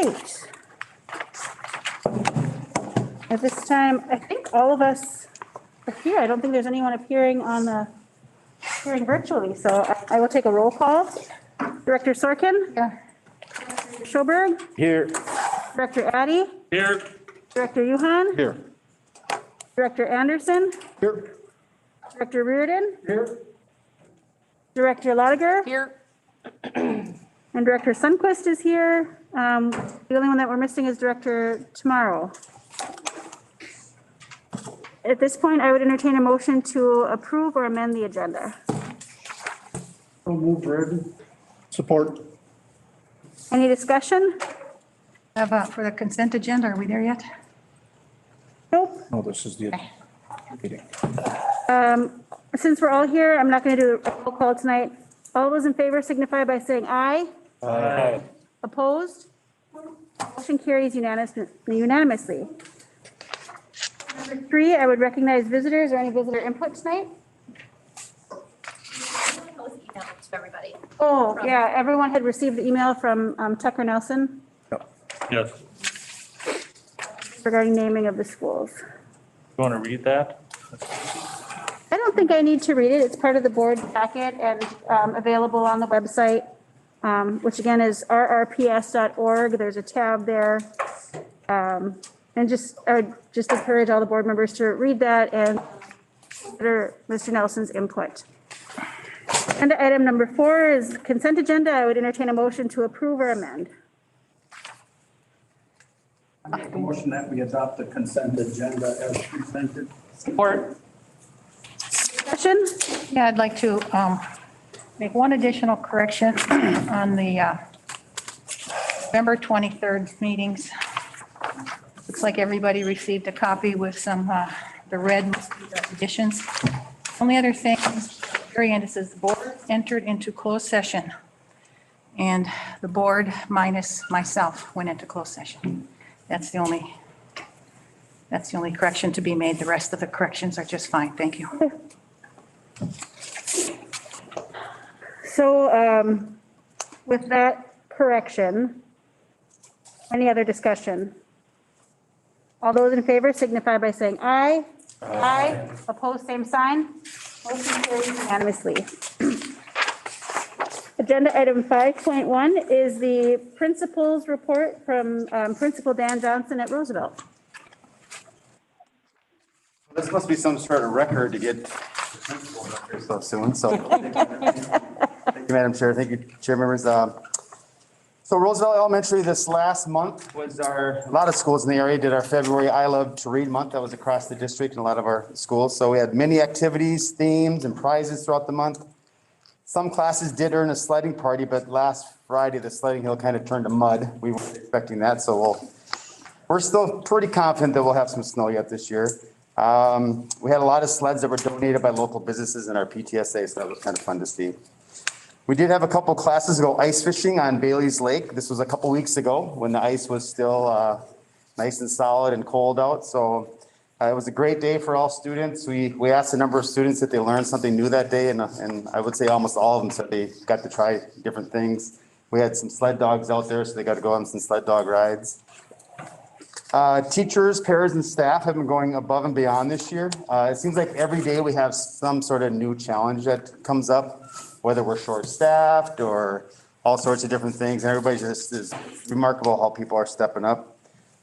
right. At this time, I think all of us are here. I don't think there's anyone appearing virtually, so I will take a roll call. Director Sorkin? Here. Schoberg? Here. Director Addy? Here. Director Yuhan? Here. Director Anderson? Here. Director Reardon? Here. Director Lotiger? Here. And Director Sundquist is here. The only one that we're missing is Director Tomorrow. At this point, I would entertain a motion to approve or amend the agenda. So moved, Reardon. Support. Any discussion? For the consent agenda, are we there yet? Nope. No, this is the meeting. Since we're all here, I'm not going to do a roll call tonight. All those in favor signify by saying aye. Aye. Opposed? Motion carries unanimously. Number 3, I would recognize visitors or any visitor input tonight. Post emails to everybody. Oh, yeah, everyone had received the email from Tucker Nelson Yes. regarding naming of the schools. You want to read that? I don't think I need to read it. It's part of the board packet and available on the website, which again is rrps.org. There's a tab there. And I would just encourage all the board members to read that and consider Mr. Nelson's input. And item number 4 is consent agenda. I would entertain a motion to approve or amend. I make a motion that we adopt the consent agenda as presented. Support. Discussion? Yeah, I'd like to make one additional correction on the November 23rd meetings. Looks like everybody received a copy with some, the red additions. Only other thing, very end, it says the board entered into closed session. And the board minus myself went into closed session. That's the only correction to be made. The rest of the corrections are just fine. Thank you. So with that correction, any other discussion? All those in favor signify by saying aye. Aye. Opposed, same sign. Motion carries unanimously. Agenda item 5.1 is the principal's report from Principal Dan Johnson at Roosevelt. This must be some sort of record to get principal up here so soon. So thank you, Madam Chair. Thank you, Chair members. So Roosevelt Elementary this last month was a lot of schools in the area did our February I Love to Read month. That was across the district in a lot of our schools. So we had many activities, themes, and prizes throughout the month. Some classes did earn a sledding party, but last Friday the sledding hill kind of turned to mud. We weren't expecting that, so we're still pretty confident that we'll have some snow yet this year. We had a lot of sleds that were donated by local businesses in our PTSA, so that was kind of fun to see. We did have a couple classes go ice fishing on Bailey's Lake. This was a couple weeks ago when the ice was still nice and solid and cold out. So it was a great day for all students. We asked a number of students if they learned something new that day, and I would say almost all of them said they got to try different things. We had some sled dogs out there, so they got to go on some sled dog rides. Teachers, parents, and staff have been going above and beyond this year. It seems like every day we have some sort of new challenge that comes up, whether we're short-staffed or all sorts of different things. And everybody just is remarkable how people are stepping up.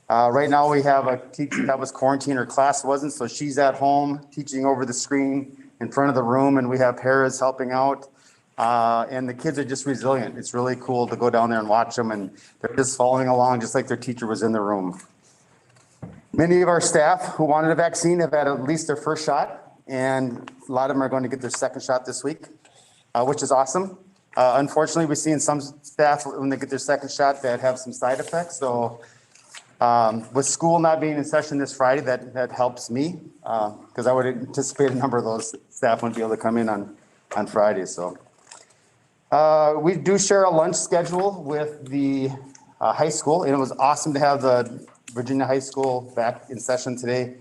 Right now we have a teacher that was quarantined, her class wasn't, so she's at home teaching over the screen in front of the room, and we have paras helping out. And the kids are just resilient. It's really cool to go down there and watch them, and they're just following along just like their teacher was in the room. Many of our staff who wanted a vaccine have had at least their first shot, and a lot of them are going to get their second shot this week, which is awesome. Unfortunately, we're seeing some staff when they get their second shot that have some side effects. So with school not being in session this Friday, that helps me because I would anticipate a number of those staff wouldn't be able to come in on Friday. So we do share a lunch schedule with the high school, and it was awesome to have the Virginia High School back in session today.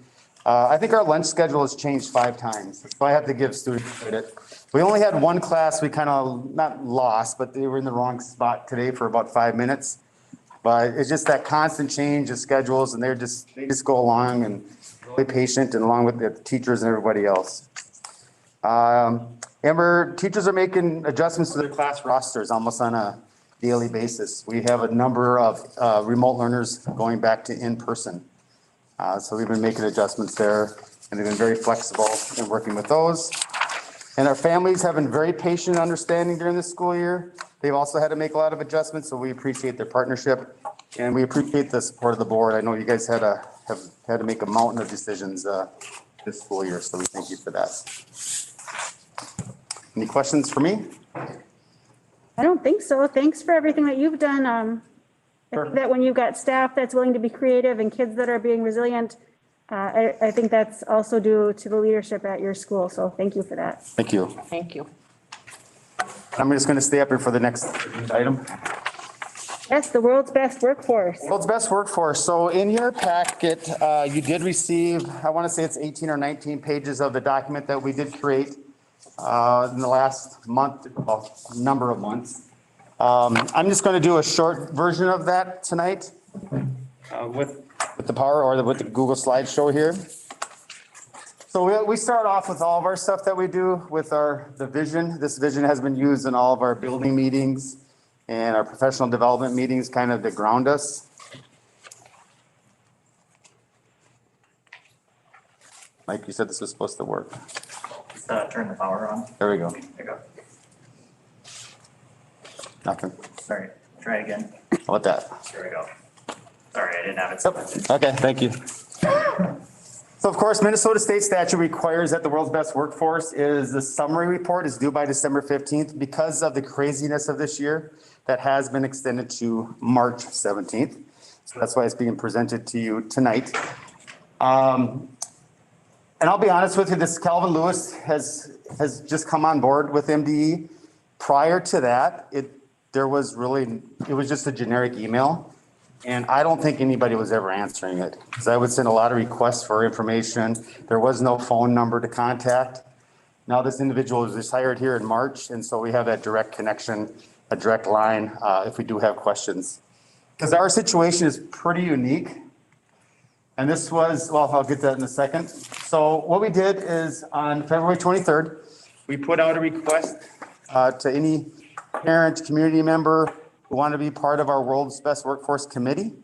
I think our lunch schedule has changed 5 times, so I have to give students credit. We only had one class we kind of not lost, but they were in the wrong spot today for about 5 minutes. But it's just that constant change of schedules and they just go along and really patient and along with the teachers and everybody else. Amber, teachers are making adjustments to their class rosters almost on a daily basis. We have a number of remote learners going back to in-person. So we've been making adjustments there and they've been very flexible in working with those. And our families have been very patient and understanding during this school year. They've also had to make a lot of adjustments, so we appreciate their partnership and we appreciate the support of the board. I know you guys have had to make a mountain of decisions this school year, so we thank you for that. Any questions for me? I don't think so. Thanks for everything that you've done. I Sure. think that when you've got staff that's willing to be creative and kids that are being resilient, I think that's also due to the leadership at your school. So thank you for that. Thank you. Thank you. I'm just going to stay up here for the next item. Yes, the world's best workforce. World's best workforce. So in your packet, you did receive, I want to say it's 18 or 19 pages of the document that we did create in the last month, well, number of months. I'm just going to do a short version of that tonight with the power or with the Google slideshow here. So we start off with all of our stuff that we do with the vision. This vision has been used in all of our building meetings and our professional development meetings kind of to ground us. Mike, you said this was supposed to work. Turn the power on. There we go. There you go. Nothing. Sorry, try again. How about that? There we go. Sorry, I didn't have it selected. Okay, thank you. So of course, Minnesota state statute requires that the world's best workforce is the summary report is due by December 15th. Because of the craziness of this year, that has been extended to March 17th. So that's why it's being presented to you tonight. And I'll be honest with you, this Calvin Lewis has just come on board with MDE. Prior to that, it was just a generic email. And I don't think anybody was ever answering it because I would send a lot of requests for information. There was no phone number to contact. Now this individual was just hired here in March. And so we have that direct connection, a direct line if we do have questions. Because our situation is pretty unique. And this was, well, I'll get that in a second. So what we did is on February 23rd, we put out a request to any parent, community member who wanted to be part of our World's Best Workforce Committee,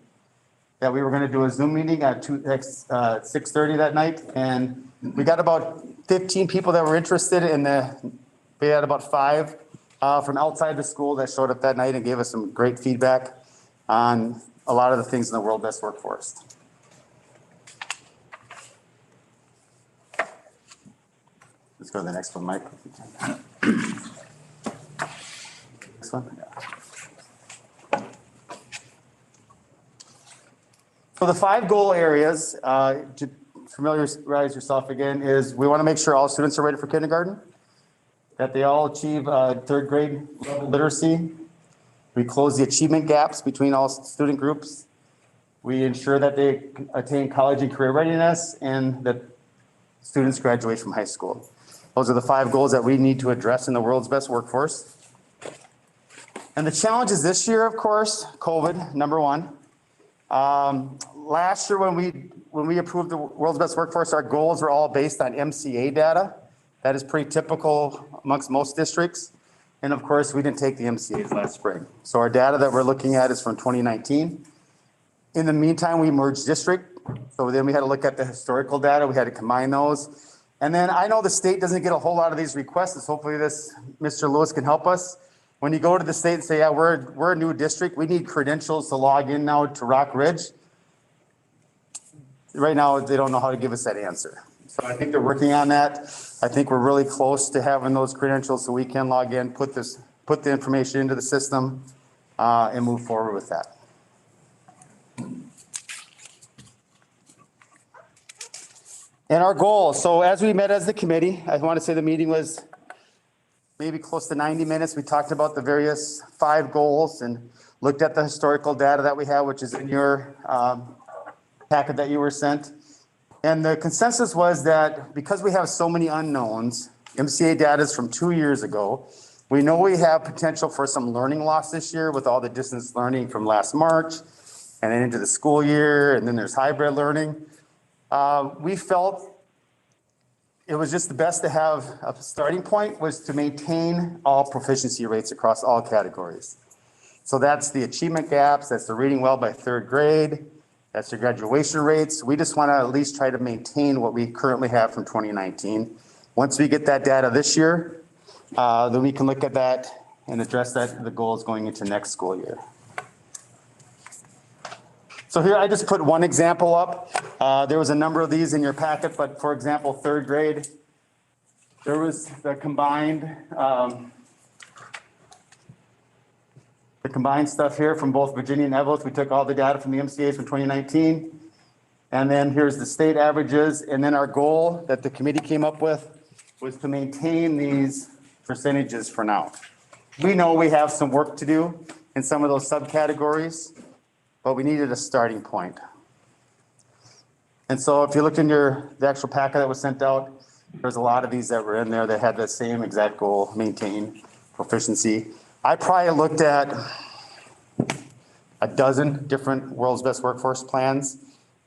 that we were going to do a Zoom meeting at 6:30 that night. And we got about 15 people that were interested we had about 5 from outside the school that showed up that night and gave us some great feedback on a lot of the things in the World's Best Workforce. Let's go to the next one, Mike. Next one. Yeah. So the 5 goal areas, to familiarize yourself again, is we want to make sure all students are ready for kindergarten, that they all achieve 3rd grade level literacy. We close the achievement gaps between all student groups. We ensure that they attain college and career readiness and that students graduate from high school. Those are the 5 goals that we need to address in the world's best workforce. And the challenges this year, of course, COVID, number 1. Last year when we approved the world's best workforce, our goals were all based on MCA data. That is pretty typical amongst most districts. And of course, we didn't take the MCAs last spring. So our data that we're looking at is from 2019. In the meantime, we merged district. So then we had to look at the historical data. We had to combine those. And then I know the state doesn't get a whole lot of these requests. So hopefully Mr. Lewis can help us. When you go to the state and say, yeah, we're a new district, we need credentials to log in now to Rockridge. Right now, they don't know how to give us that answer. So I think they're working on that. I think we're really close to having those credentials so we can log in, put the information into the system, and move forward with that. And our goal, so as we met as the committee, I want to say the meeting was maybe close to 90 minutes. We talked about the various 5 goals and looked at the historical data that we have, which is in your packet that you were sent. And the consensus was that because we have so many unknowns, MCA data is from 2 years ago, We know we have potential for some learning loss this year with all the distance learning from last March and then into the school year, and then there's hybrid learning. We felt it was just the best to have a starting point was to maintain all proficiency rates across all categories. So that's the achievement gaps, that's the reading well by third grade, that's the graduation rates. We just want to at least try to maintain what we currently have from 2019. Once we get that data this year, then we can look at that and address the goals going into next school year. So here I just put one example up. There was a number of these in your packet, but for example, third grade, there was the combined stuff here from both Virginia and Everlast. We took all the data from the MCAs from 2019. And then here's the state averages. And then our goal that the committee came up with was to maintain these percentages for now. We know we have some work to do in some of those subcategories, but we needed a starting point. And so if you look in the actual packet that was sent out, there's a lot of these that were in there that had the same exact goal, maintain proficiency. I probably looked at a dozen different world's best workforce plans,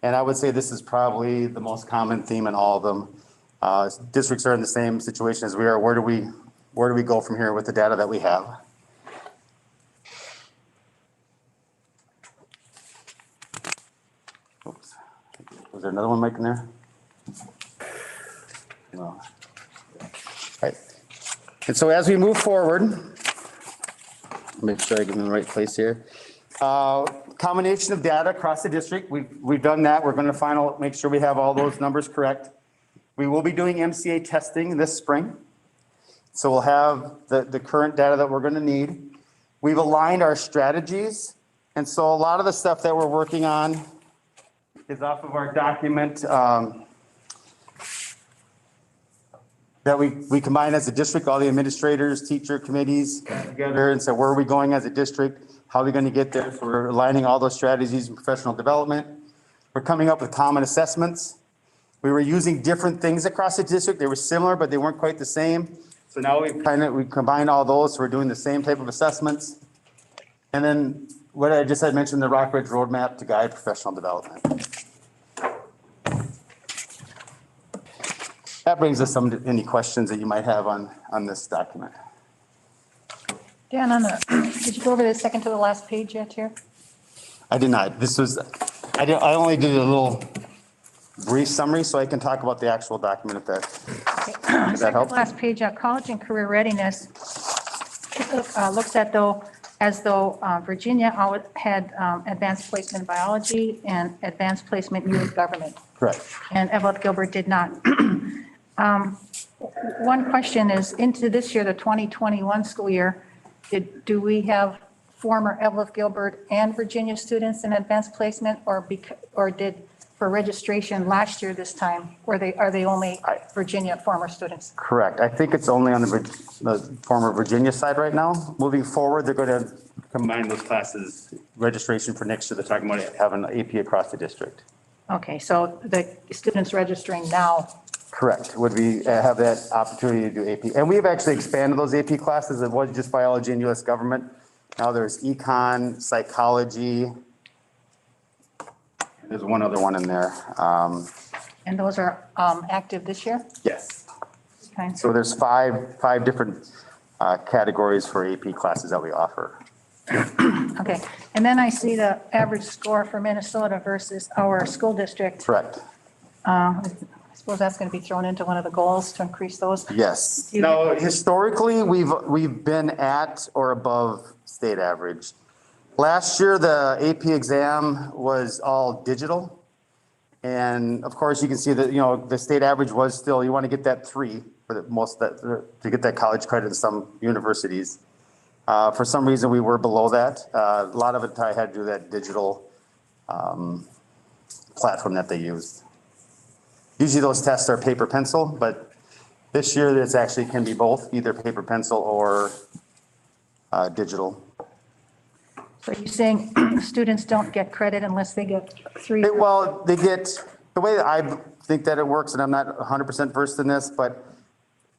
and I would say this is probably the most common theme in all of them. Districts are in the same situation as we are. Where do we go from here with the data that we have? Oops. Was there another one, Mike, in there? No. Right. And so as we move forward, make sure I get in the right place here. Combination of data across the district. We've done that. We're going to make sure we have all those numbers correct. We will be doing MCA testing this spring. So we'll have the current data that we're going to need. We've aligned our strategies. And so a lot of the stuff that we're working on is off of our document that we combine as a district, all the administrators, teacher committees together and say, where are we going as a district? How are we going to get there? So we're aligning all those strategies in professional development. We're coming up with common assessments. We were using different things across the district. They were similar, but they weren't quite the same. So now we combine all those. So we're doing the same type of assessments. And then what I just had mentioned, the Rockridge roadmap to guide professional development. That brings us any questions that you might have on this document. Dan, did you go over the second to the last page yet here? I did not. I only did a little brief summary, so I can talk about the actual document if that Second helps. to last page, college and career readiness looks as though Virginia had advanced placement in biology and advanced placement in youth government. Correct. And Everett Gilbert did not. One question is, into this year, the 2021 school year, do we have former Everett Gilbert and Virginia students in advanced placement, or did for registration last year this time, are they only Virginia former students? Correct. I think it's only on the former Virginia side right now. Moving forward, they're going to combine those classes, registration for next year. They're talking about having an AP across the district. Okay, so the students registering now. Correct. Would we have that opportunity to do AP? And we've actually expanded those AP classes. It was just biology and U.S. government. Now there's econ, psychology. There's one other one in there. And those are active this year? Yes. Okay. So there's five different categories for AP classes that we offer. Okay, and then I see the average score for Minnesota versus our school district. Correct. I suppose that's going to be thrown into one of the goals to increase those. Yes. You- No, historically, we've been at or above state average. Last year, the AP exam was all digital. And of course, you can see that, the state average was still, you want to get that 3 for to get that college credit in some universities. For some reason, we were below that. A lot of it I had to do that digital platform that they used. Usually those tests are paper pencil, but this year it's actually can be both, either paper pencil or digital. So you're saying students don't get credit unless they get 3? Well, they get, the way that I think that it works, and I'm not 100% versed in this, but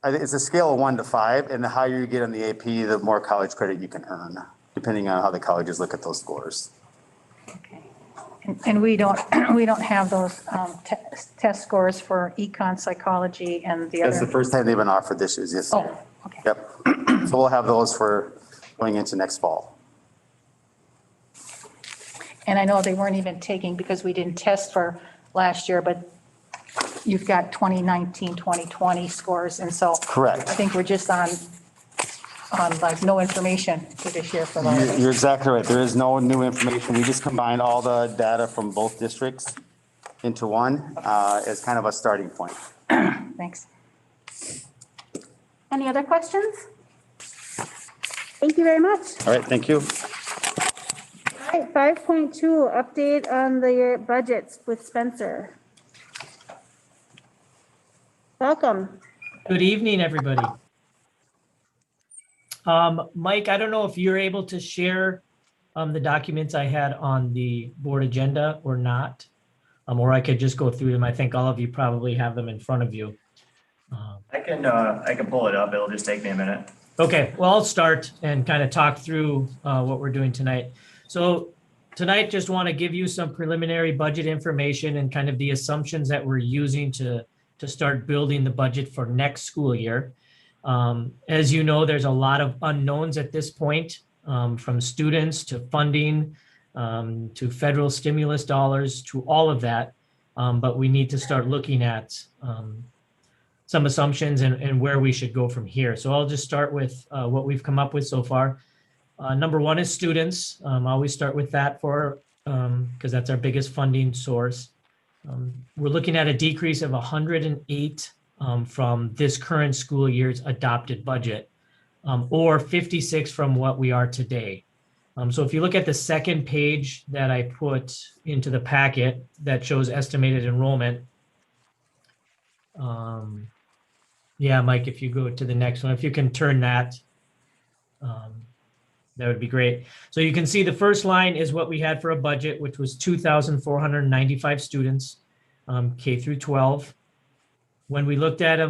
it's a scale of 1 to 5, and the higher you get on the AP, the more college credit you can earn, depending on how the colleges look at those scores. Okay. And we don't, we don't have those test scores for econ, psychology, and the That's the other. first time they've been offered this year, yes. Oh, okay. Yep. So we'll have those for going into next fall. And I know they weren't even taking, because we didn't test for last year, but you've got 2019, 2020 scores, and so. Correct. I think we're just on like no information for this year for those. You're exactly right. There is no new information. We just combined all the data from both districts into one as kind of a starting point. Thanks. Any other questions? Thank you very much. All right, thank you. All right, 5.2, update on the budgets with Spencer. Welcome. Good evening, everybody. Mike, I don't know if you're able to share the documents I had on the board agenda or not, or I could just go through them. I think all of you probably have them in front of you. I can pull it up. It'll just take me a minute. Okay, well, I'll start and kind of talk through what we're doing tonight. So tonight, just want to give you some preliminary budget information and kind of the assumptions that we're using to start building the budget for next school year. As you know, there's a lot of unknowns at this point, from students to funding, to federal stimulus dollars, to all of that. But we need to start looking at some assumptions and where we should go from here. So I'll just start with what we've come up with so far. Number one is students. I always start with that because that's our biggest funding source. We're looking at a decrease of 108 from this current school year's adopted budget, or 56 from what we are today. So if you look at the second page that I put into the packet that shows estimated enrollment, yeah, Mike, if you go to the next one, if you can turn that, that would be great. So you can see the first line is what we had for a budget, which was 2,495 students, K through 12. When we looked at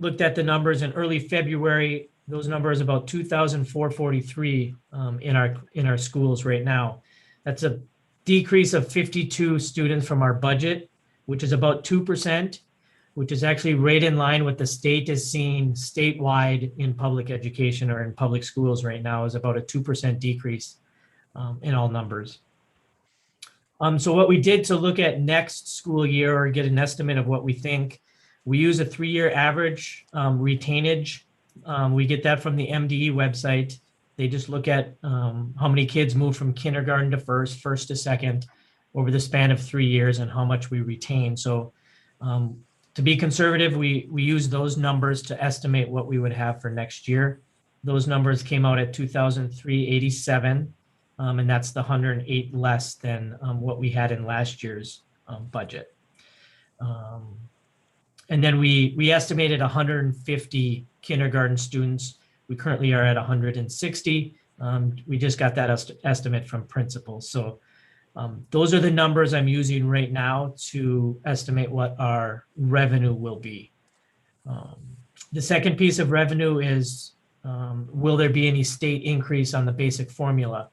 the numbers in early February, those numbers about 2,443 in our schools right now. That's a decrease of 52 students from our budget, which is about 2%, which is actually right in line with the state is seeing statewide in public education or in public schools right now, is about a 2% decrease in all numbers. So what we did to look at next school year or get an estimate of what we think, we use a 3-year average retainage. We get that from the MDE website. They just look at how many kids move from kindergarten to first to second over the span of 3 years and how much we retain. So to be conservative, we use those numbers to estimate what we would have for next year. Those numbers came out at 2,387, and that's the 108 less than what we had in last year's budget. And then we estimated 150 kindergarten students. We currently are at 160. We just got that estimate from principals. So those are the numbers I'm using right now to estimate what our revenue will be. The second piece of revenue is, will there be any state increase on the basic formula?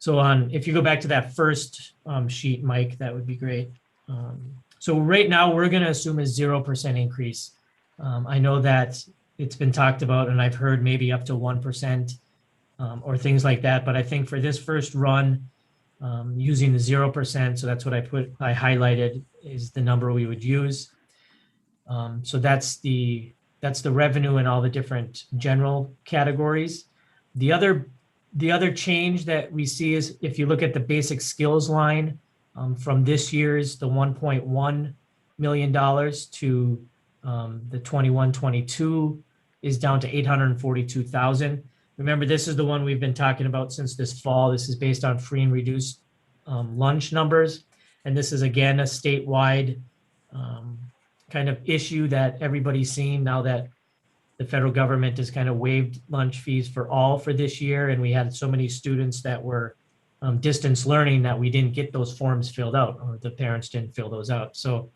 So if you go back to that first sheet, Mike, that would be great. So right now we're going to assume a 0% increase. I know that it's been talked about and I've heard maybe up to 1% or things like that. But I think for this first run, using the 0%, so that's what I highlighted is the number we would use. So that's the revenue in all the different general categories. The other change that we see is if you look at the basic skills line from this year's the $1.1 million to the 21-22 is down to 842,000. Remember, this is the one we've been talking about since this fall. This is based on free and reduced lunch numbers. And this is, again, a statewide kind of issue that everybody's seeing now that the federal government has kind of waived lunch fees for all for this year. And we had so many students that were distance learning that we didn't get those forms filled out, or the parents didn't fill those out. So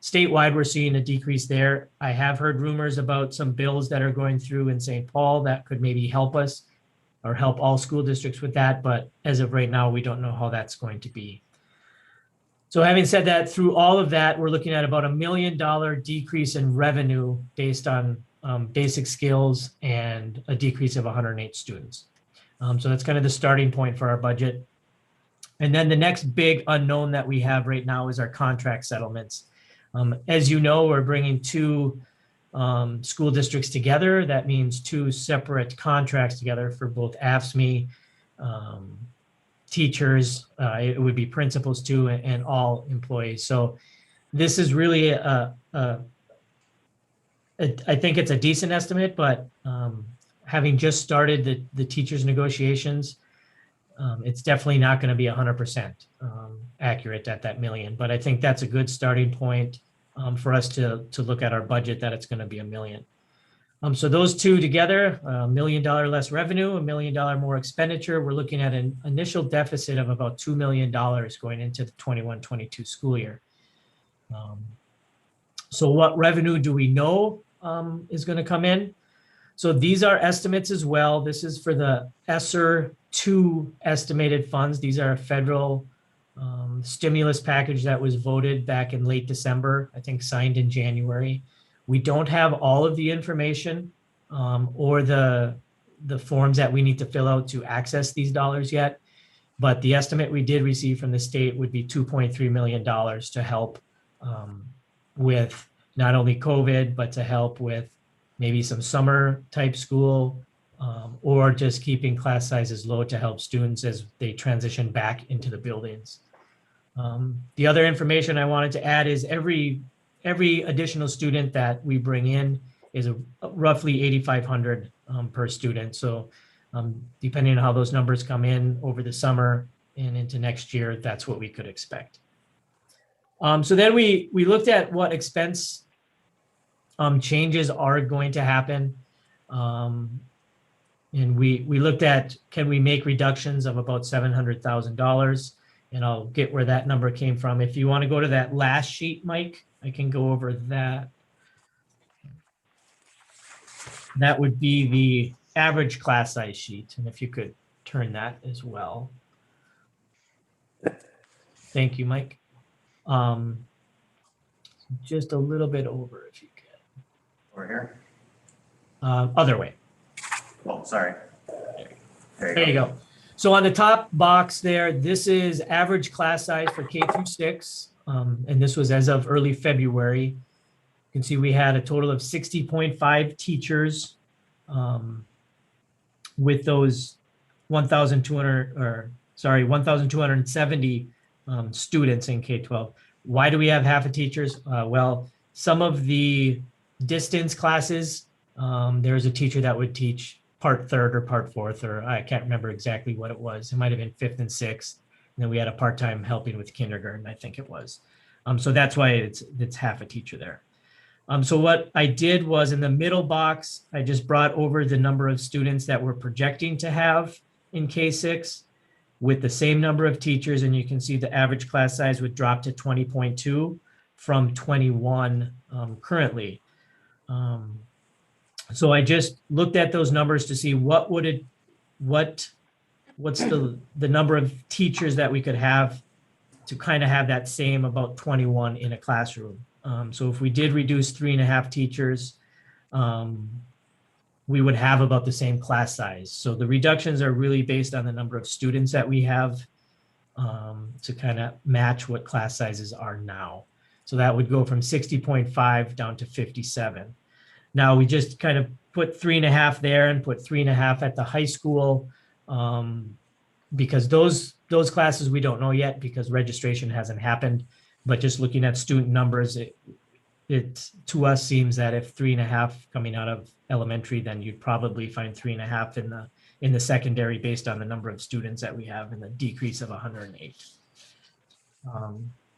statewide, we're seeing a decrease there. I have heard rumors about some bills that are going through in St. Paul that could maybe help us or help all school districts with that, but as of right now, we don't know how that's going to be. So having said that, through all of that, we're looking at about $1 million decrease in revenue based on basic skills and a decrease of 108 students. So that's kind of the starting point for our budget. And then the next big unknown that we have right now is our contract settlements. As you know, we're bringing two school districts together. That means two separate contracts together for both AFSCME, teachers, it would be principals too, and all employees. So this is really I think it's a decent estimate, but having just started the teachers negotiations, it's definitely not going to be 100% accurate at that million. But I think that's a good starting point for us to look at our budget, that it's going to be $1 million. So those two together, $1 million less revenue, $1 million more expenditure. We're looking at an initial deficit of about $2 million going into the 21-22 school year. So what revenue do we know is going to come in? So these are estimates as well. This is for the ESSER 2 estimated funds. These are a federal stimulus package that was voted back in late December, I think signed in January. We don't have all of the information or the forms that we need to fill out to access these dollars yet. But the estimate we did receive from the state would be $2.3 million to help with not only COVID, but to help with maybe some summer type school or just keeping class sizes low to help students as they transition back into the buildings. The other information I wanted to add is every additional student that we bring in is roughly 8,500 per student. So depending on how those numbers come in over the summer and into next year, that's what we could expect. So then we looked at what expense changes are going to happen. And we looked at, can we make reductions of about $700,000? And I'll get where that number came from. If you want to go to that last sheet, Mike, I can go over that. That would be the average class size sheet. And if you could turn that as well. Thank you, Mike. Just a little bit over if you can. Over here. Other way. Oh, sorry. There you go. So on the top box there, this is average class size for K through 6. And this was as of early February. You can see we had a total of 60.5 teachers with those 1,270 students in K-12. Why do we have half of teachers? Well, some of the distance classes, there's a teacher that would teach part third or part fourth, or I can't remember exactly what it was. It might have been 5th and 6th. And then we had a part-time helping with kindergarten, I think it was. So that's why it's half a teacher there. So what I did was in the middle box, I just brought over the number of students that we're projecting to have in K6 with the same number of teachers. And you can see the average class size would drop to 20.2 from 21 currently. So I just looked at those numbers to see what's the number of teachers that we could have to kind of have that same about 21 in a classroom. So if we did reduce 3.5 teachers, we would have about the same class size. So the reductions are really based on the number of students that we have to kind of match what class sizes are now. So that would go from 60.5 down to 57. Now we just kind of put 3.5 there and put 3.5 at the high school because those classes we don't know yet because registration hasn't happened. But just looking at student numbers, it to us seems that if 3.5 coming out of elementary, then you'd probably find 3.5 in the secondary based on the number of students that we have and the decrease of 108.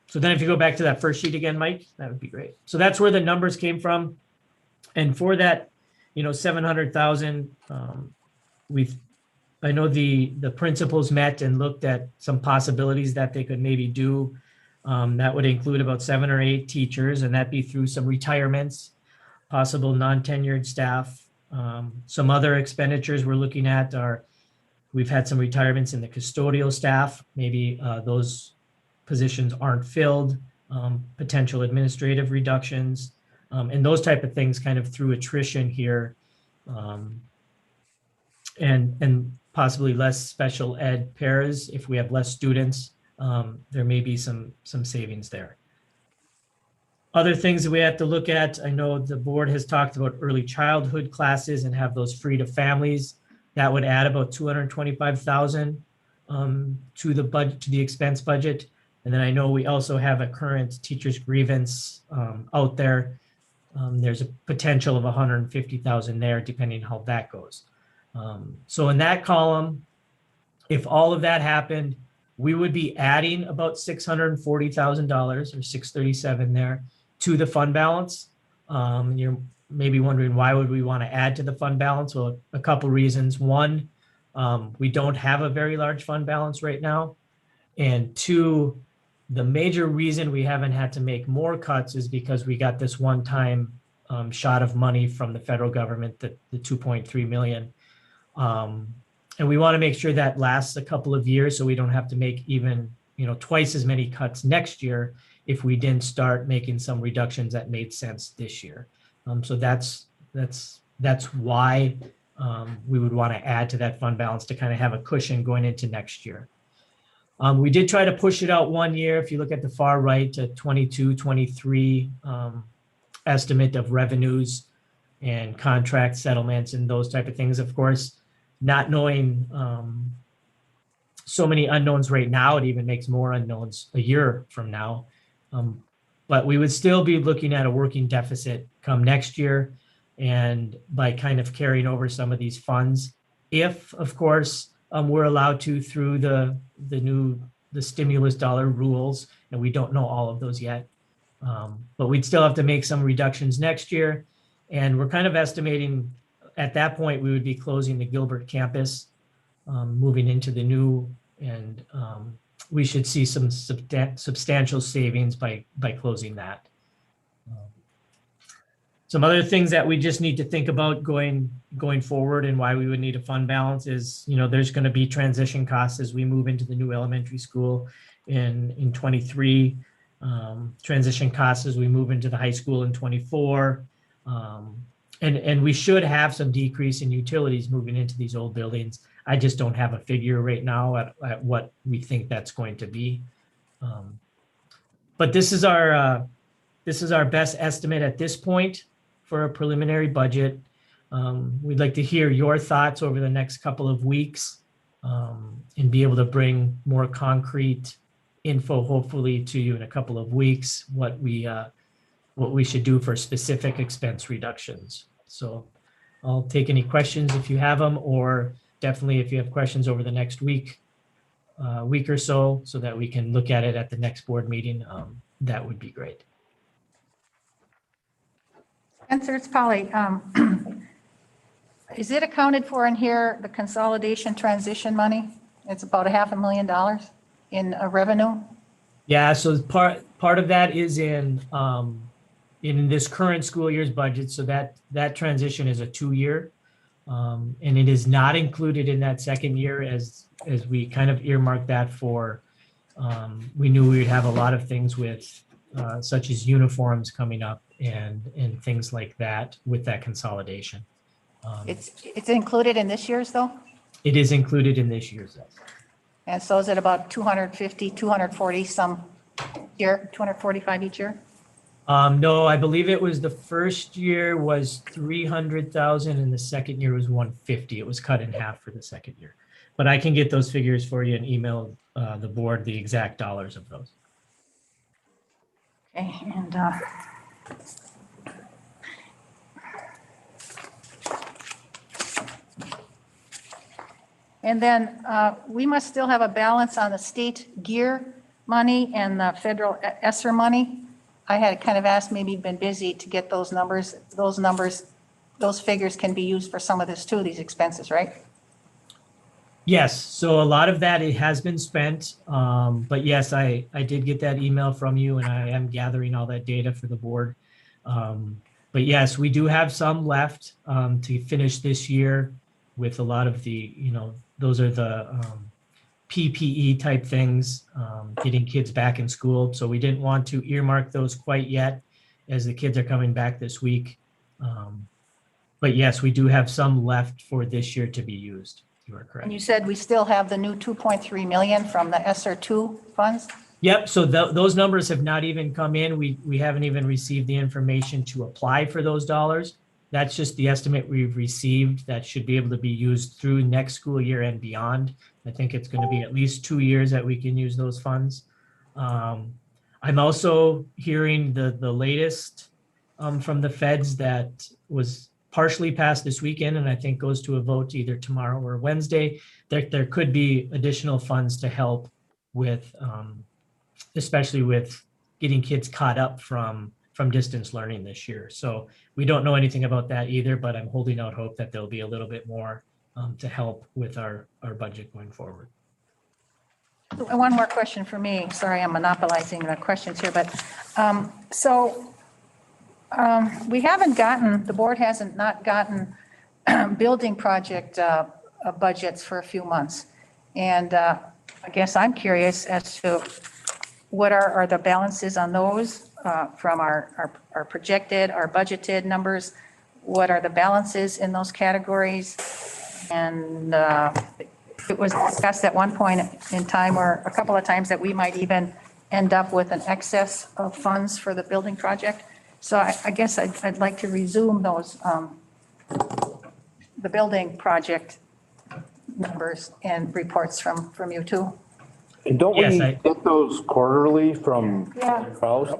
So then if you go back to that first sheet again, Mike, that would be great. So that's where the numbers came from. And for that, 700,000, I know the principals met and looked at some possibilities that they could maybe do That would include about 7 or 8 teachers, and that'd be through some retirements, possible non-tenured staff. Some other expenditures we're looking at are, we've had some retirements in the custodial staff. Maybe those positions aren't filled, potential administrative reductions, and those type of things kind of through attrition here. And possibly less special ed pairs. If we have less students, there may be some savings there. Other things that we have to look at, I know the board has talked about early childhood classes and have those free to families. That would add about 225,000 to the budget, to the expense budget. And then I know we also have a current teacher's grievance out there. There's a potential of 150,000 there, depending how that goes. So in that column, if all of that happened, we would be adding about $640,000 or 637 there to the fund balance. You're maybe wondering, why would we want to add to the fund balance? Well, a couple reasons. One, we don't have a very large fund balance right now. And two, the major reason we haven't had to make more cuts is because we got this one-time shot of money from the federal government, the 2.3 million. And we want to make sure that lasts a couple of years so we don't have to make even, twice as many cuts next year if we didn't start making some reductions that made sense this year. So that's why we would want to add to that fund balance to kind of have a cushion going into next year. We did try to push it out 1 year. If you look at the far right, to 22, 23 estimate of revenues and contract settlements and those type of things. Of course, not knowing so many unknowns right now, it even makes more unknowns a year from now. But we would still be looking at a working deficit come next year, and by kind of carrying over some of these funds, if, of course, we're allowed to through the stimulus dollar rules, and we don't know all of those yet. But we'd still have to make some reductions next year, and we're kind of estimating at that point we would be closing the Gilbert campus, moving into the new, and we should see some substantial savings by closing that. Some other things that we just need to think about going forward and why we would need a fund balance is, there's going to be transition costs as we move into the new elementary school in 23, transition costs as we move into the high school in 24. And we should have some decrease in utilities moving into these old buildings. I just don't have a figure right now at what we think that's going to be. But this is our best estimate at this point for a preliminary budget. We'd like to hear your thoughts over the next couple of weeks and be able to bring more concrete info, hopefully, to you in a couple of weeks, what we should do for specific expense reductions. So I'll take any questions if you have them, or definitely if you have questions over the next week or so that we can look at it at the next board meeting, that would be great. Spencer, it's Polly. Is it accounted for in here, the consolidation transition money? It's about $500,000 in revenue. Yeah, so part of that is in this current school year's budget. So that transition is a 2-year, and it is not included in that second year as we kind of earmarked that for. We knew we would have a lot of things with such as uniforms coming up and things like that with that consolidation. It's included in this year's though? It is included in this year's. And so is it about 250, 240 some year, 245 each year? No, I believe it was the first year was 300,000 and the second year was 150. It was cut in half for the second year. But I can get those figures for you and email the board the exact dollars of those. Okay, and then we must still have a balance on the state gear money and the federal ESSER money. I had kind of asked, maybe been busy to get those numbers. Those figures can be used for some of this too, these expenses, right? Yes, so a lot of that, it has been spent. But yes, I did get that email from you and I am gathering all that data for the board. But yes, we do have some left to finish this year with a lot of the, those are the PPE type things, getting kids back in school. So we didn't want to earmark those quite yet as the kids are coming back this week. But yes, we do have some left for this year to be used. You are correct. And you said we still have the new 2.3 million from the ESSER 2 funds? Yep, so those numbers have not even come in. We haven't even received the information to apply for those dollars. That's just the estimate we've received that should be able to be used through next school year and beyond. I think it's going to be at least 2 years that we can use those funds. I'm also hearing the latest from the feds that was partially passed this weekend, and I think goes to a vote either tomorrow or Wednesday. There could be additional funds to help with, especially with getting kids caught up from distance learning this year. So we don't know anything about that either, but I'm holding out hope that there'll be a little bit more to help with our budget going forward. One more question for me. Sorry, I'm monopolizing the questions here, but we haven't gotten, the board hasn't not gotten building project budgets for a few months. And I guess I'm curious as to what are the balances on those from our projected, our budgeted numbers? What are the balances in those categories? And it was discussed at one point in time, or a couple of times, that we might even end up with an excess of funds for the building project. So I guess I'd like to resume those, the building project numbers and reports from you too. And don't we Yes, get those quarterly from Yeah. House?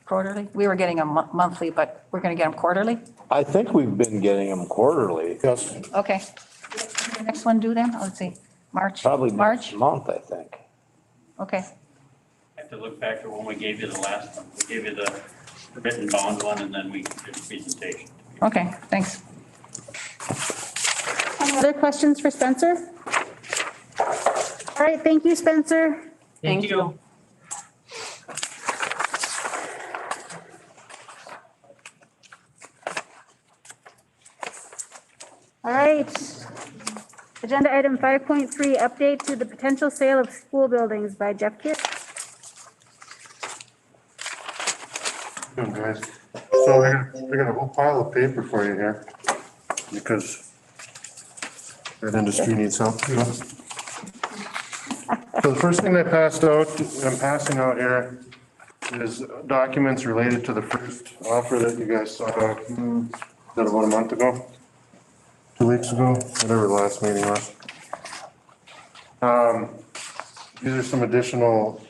Quarterly? We were getting them monthly, but we're going to get them quarterly? I think we've been getting them quarterly. Yes. Okay. The next one due then? Let's see, March? Probably March? next month, I think. Okay. I have to look back to when we gave you the last one. We gave you the written bond one and then we did the presentation. Okay, thanks. Any other questions for Spencer? All right, thank you, Spencer. Thank you. All right. Agenda item 5.3, update to the potential sale of school buildings by Jeff Kidd. Good, guys. So I got a whole pile of paper for you here because that industry needs help. So the first thing I passed out, I'm passing out here is documents related to the first offer that you guys saw, that about a month ago, 2 weeks ago, whatever the last meeting was. These are some additional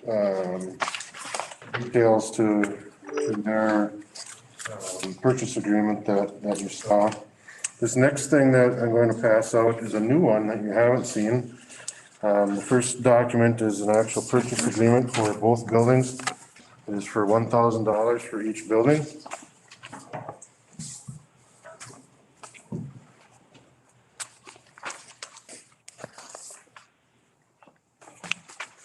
details to their purchase agreement that you saw. This next thing that I'm going to pass out is a new one that you haven't seen. The first document is an actual purchase agreement for both buildings. It is for $1,000 for each building.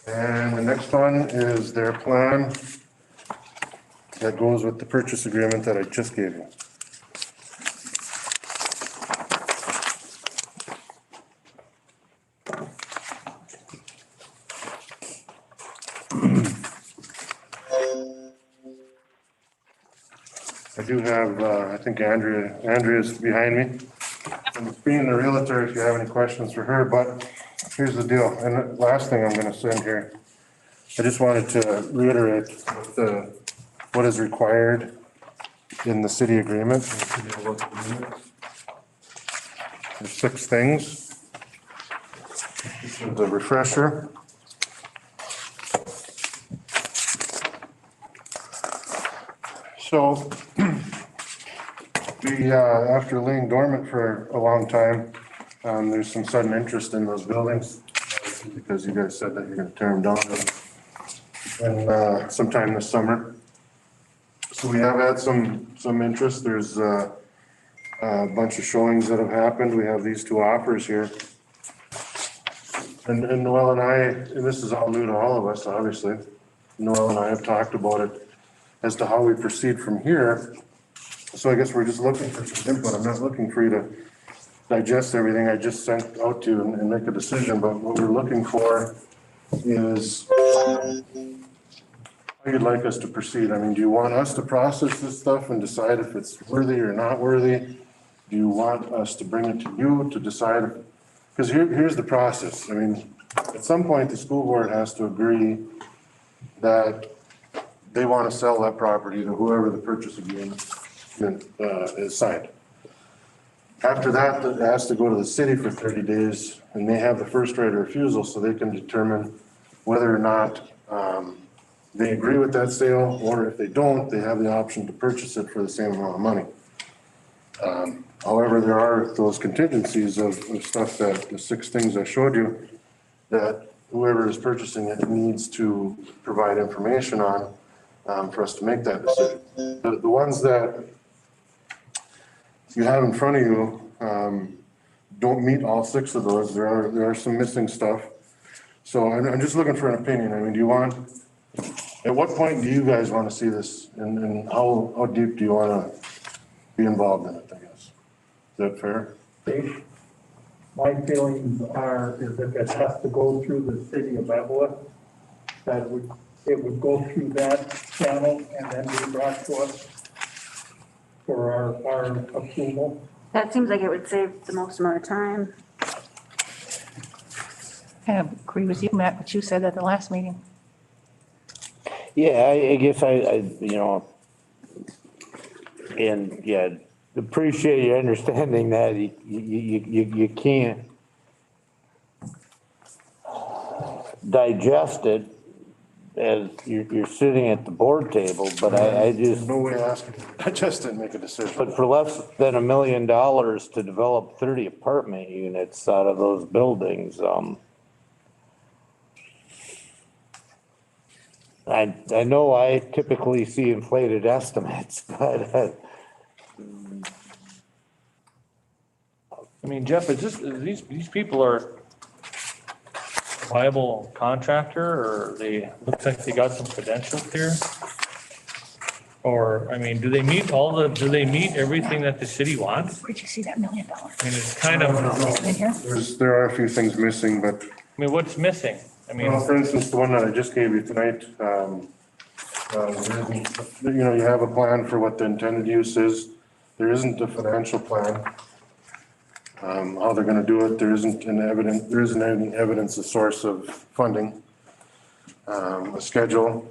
And the next one is their plan that goes with the purchase agreement that I just gave you. I do have, I think Andrea's behind me. I'm being the realtor if you have any questions for her, but here's the deal. And the last thing I'm gonna send here, I just wanted to reiterate what is required in the city agreement. There's 6 things. The refresher. So we, after laying dormant for a long time, there's some sudden interest in those buildings because you guys said that you're gonna tear them down and sometime this summer. So we have had some interest. There's a bunch of showings that have happened. We have these 2 offers here. And Noel and I, and this is all new to all of us, obviously. Noel and I have talked about it as to how we proceed from here. So I guess we're just looking for some input. I'm not looking for you to digest everything I just sent out to you and make a decision, but what we're looking for is how you'd like us to proceed. I mean, do you want us to process this stuff and decide if it's worthy or not worthy? Do you want us to bring it to you to decide? Because here's the process. I mean, at some point, the school board has to agree that they want to sell that property to whoever the purchase agreement is signed. After that, it has to go to the city for 30 days, and they have the first right of refusal, so they can determine whether or not they agree with that sale, or if they don't, they have the option to purchase it for the same amount of money. However, there are those contingencies of stuff that, the 6 things I showed you, that whoever is purchasing it needs to provide information on for us to make that decision. The ones that you have in front of you don't meet all 6 of those. There are some missing stuff. So I'm just looking for an opinion. I mean, do you want, at what point do you guys want to see this, and how deep do you want to be involved in it, I guess? Is that fair? My feelings are, is if it has to go through the city of Everlast, that it would go through that channel and then be brought to us for our approval. That seems like it would save the most amount of time. I agree with you, Matt, what you said at the last meeting. Yeah, I guess and yeah, appreciate your understanding that you can't digest it as you're sitting at the board table, but I just, There's no way to ask you to digest it and make a decision. but for less than $1 million to develop 30 apartment units out of those buildings, I know I typically see inflated estimates, but I mean, Jeff, these people are a viable contractor, or looks like they got some credentials here? Or, I mean, do they meet everything that the city wants? Where'd you see that $1 million? I mean, it's kind of, In here? There are a few things missing, but, I mean, what's missing? I mean, well, for instance, the one that I just gave you tonight, you have a plan for what the intended use is. There isn't a financial plan. How they're gonna do it, there isn't any evidence, a source of funding, a schedule.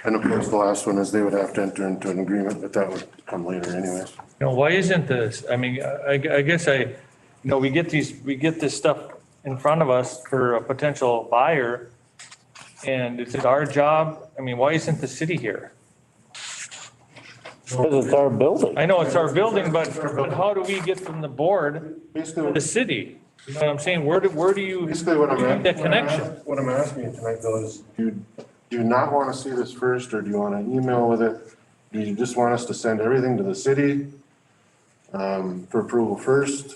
And of course, the last one is they would have to enter into an agreement, but that would come later anyways. why isn't this, I mean, I guess we get this stuff in front of us for a potential buyer, and it's our job, I mean, why isn't the city here? because it's our building. I know it's our building, but how do we get from the board to Basically, the city? You know what I'm saying? Where do you basically what I'm make that connection? What I'm asking you tonight though is, do you not want to see this first, or do you want to email with it? Do you just want us to send everything to the city for approval first?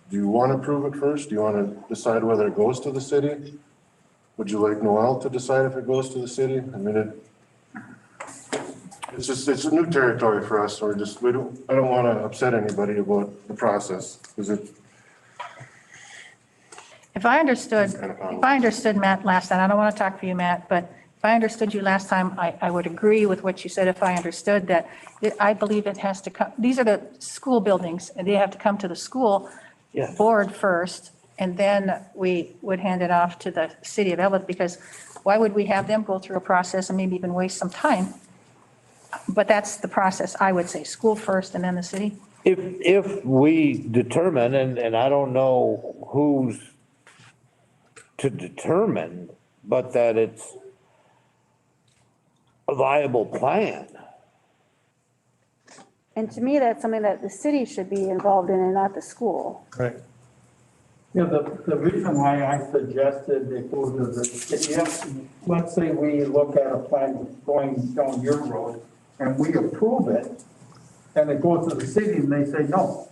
Do you want to approve it first? Do you want to decide whether it goes to the city? Would you like Noel to decide if it goes to the city? I mean, it's a new territory for us, so I don't want to upset anybody about the process, because If I understood Matt last time, I don't want to talk for you, Matt, but if I understood you last time, I would agree with what you said. If I understood that, I believe it has to come, these are the school buildings, and they have to come to the school Yeah. board first, and then we would hand it off to the city of Everett, because why would we have them go through a process and maybe even waste some time? But that's the process, I would say, school first and then the city. If we determine, and I don't know who's to determine, but that it's a viable plan. And to me, that's something that the city should be involved in and not the school. Right. Yeah, the reason why I suggested it go to let's say we look at a plan going down your road and we approve it, and it goes to the city and they say no.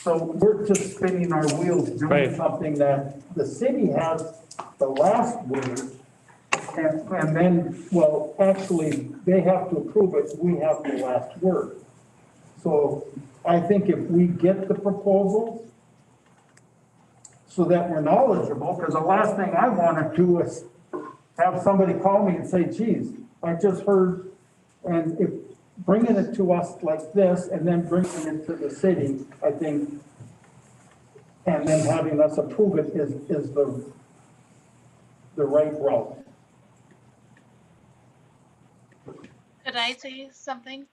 So we're just spinning our wheels doing Right. something that the city has the last word. And then, well, actually, they have to approve it, we have the last word. So I think if we get the proposals so that we're knowledgeable, because the last thing I want to do is have somebody call me and say, geez, I just heard, and if bringing it to us like this and then bringing it to the city, I think, and then having us approve it is the right route. Could I say something?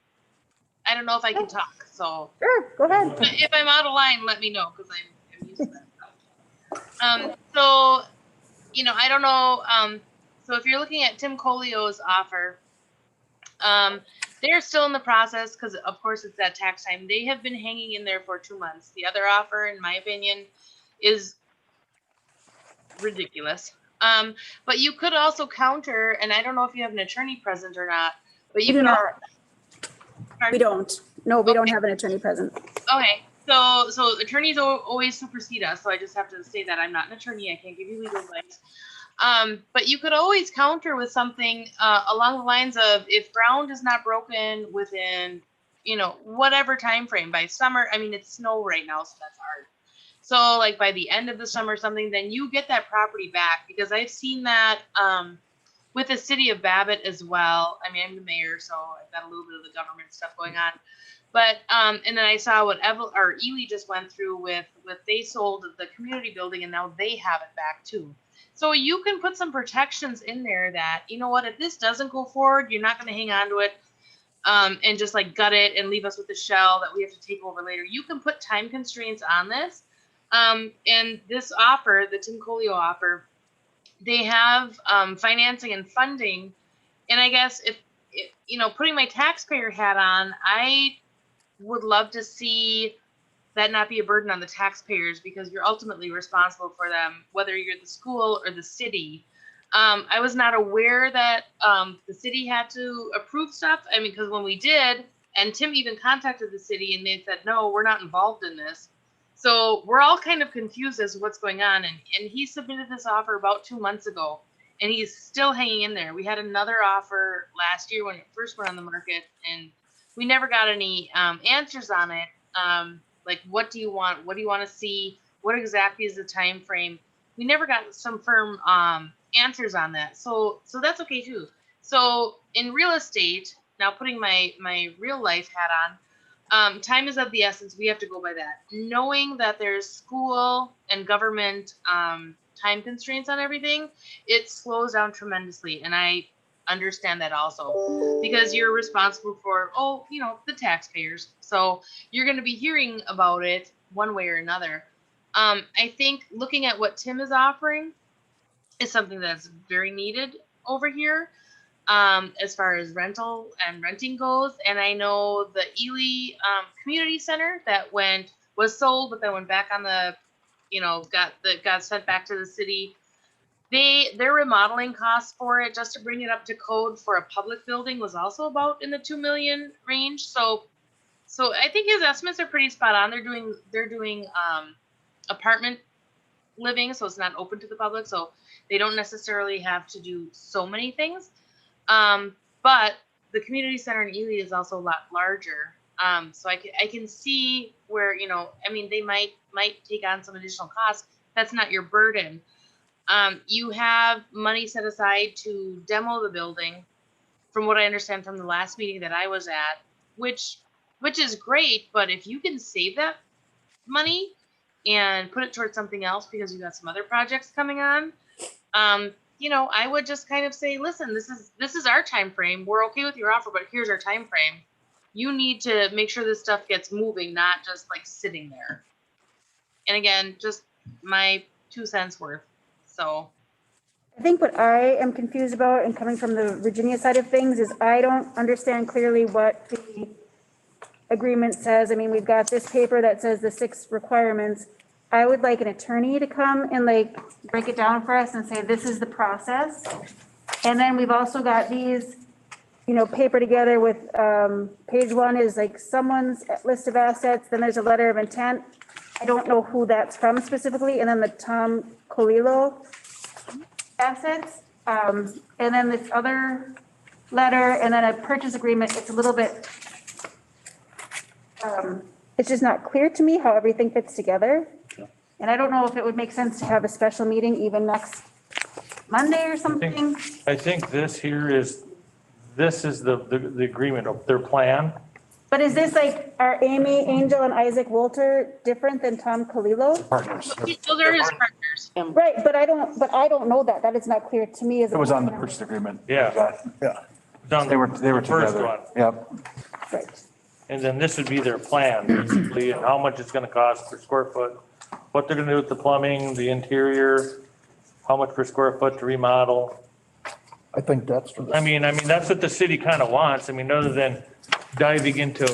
I don't know if I can talk, so Sure, go ahead. if I'm out of line, let me know, because I'm used to that. So, I don't know, so if you're looking at Tim Colio's offer, they're still in the process, because of course it's that tax time. They have been hanging in there for 2 months. The other offer, in my opinion, is ridiculous. But you could also counter, and I don't know if you have an attorney present or not, but you We do could. not. Pardon? We don't. No, we don't Okay. have an attorney present. Okay, so attorneys always supersede us, so I just have to say that I'm not an attorney. I can't give you legal advice. But you could always counter with something along the lines of, if ground is not broken within, whatever time frame by summer. I mean, it's snow right now, so that's hard. So like by the end of the summer or something, then you get that property back, because I've seen that with the city of Babbitt as well. I mean, I'm the mayor, so I've got a little bit of the government stuff going on. But and then I saw what Ely just went through with they sold the community building, and now they have it back too. So you can put some protections in there that, you know what, if this doesn't go forward, you're not going to hang on to it and just like gut it and leave us with the shell that we have to take over later. You can put time constraints on this. And this offer, the Tim Colio offer, they have financing and funding. And I guess if putting my taxpayer hat on, I would love to see that not be a burden on the taxpayers, because you're ultimately responsible for them, whether you're the school or the city. I was not aware that the city had to approve stuff. I mean, because when we did, and Tim even contacted the city and they said, no, we're not involved in this. So we're all kind of confused as to what's going on. And he submitted this offer about 2 months ago, and he's still hanging in there. We had another offer last year when it first went on the market, and we never got any answers on it. Like, what do you want? What do you want to see? What exactly is the time frame? We never got some firm answers on that. So that's okay too. So in real estate, now putting my real life hat on, time is of the essence. We have to go by that. Knowing that there's school and government time constraints on everything, it slows down tremendously. And I understand that also, because you're responsible for, the taxpayers. So you're going to be hearing about it one way or another. I think looking at what Tim is offering is something that's very needed over here, as far as rental and renting goes. And I know the Ely Community Center that was sold, but then went back on the, got sent back to the city. Their remodeling costs for it, just to bring it up to code for a public building, was also about in the 2 million range. So I think his estimates are pretty spot on. They're doing apartment living, so it's not open to the public, so they don't necessarily have to do so many things. But the community center in Ely is also a lot larger. So I can see where, they might take on some additional costs. That's not your burden. You have money set aside to demo the building, from what I understand from the last meeting that I was at, which is great. But if you can save that money and put it towards something else, because you got some other projects coming on, I would just kind of say, listen, this is our time frame. We're okay with your offer, but here's our time frame. You need to make sure this stuff gets moving, not just like sitting there. And again, just my 2 cents worth. So I think what I am confused about, and coming from the Virginia side of things, is I don't understand clearly what the agreement says. I mean, we've got this paper that says the 6 requirements. I would like an attorney to come and like break it down for us and say, this is the process. And then we've also got these, paper together with, page 1 is like someone's list of assets, then there's a letter of intent. I don't know who that's from specifically, and then the Tom Colillo assets, and then this other letter, and then a purchase agreement, it's a little bit, it's just not clear to me how everything fits together. And I don't know if it would make sense to have a special meeting even next Monday or something. I think this is the agreement of their plan. But is this like, are Amy, Angel, and Isaac Wolter different than Tom Colillo? Partners. Those are his partners. Right, but I don't know that. That is not clear to me as. It was on the purchase agreement. Yeah. Yeah. Done They were the first together. one. Yep. Right. And then this would be their plan, basically, and how much it's gonna cost per square foot, what they're gonna do with the plumbing, the interior, how much per square foot to remodel. I think that's for the. I mean, that's what the city kind of wants. I mean, other than diving into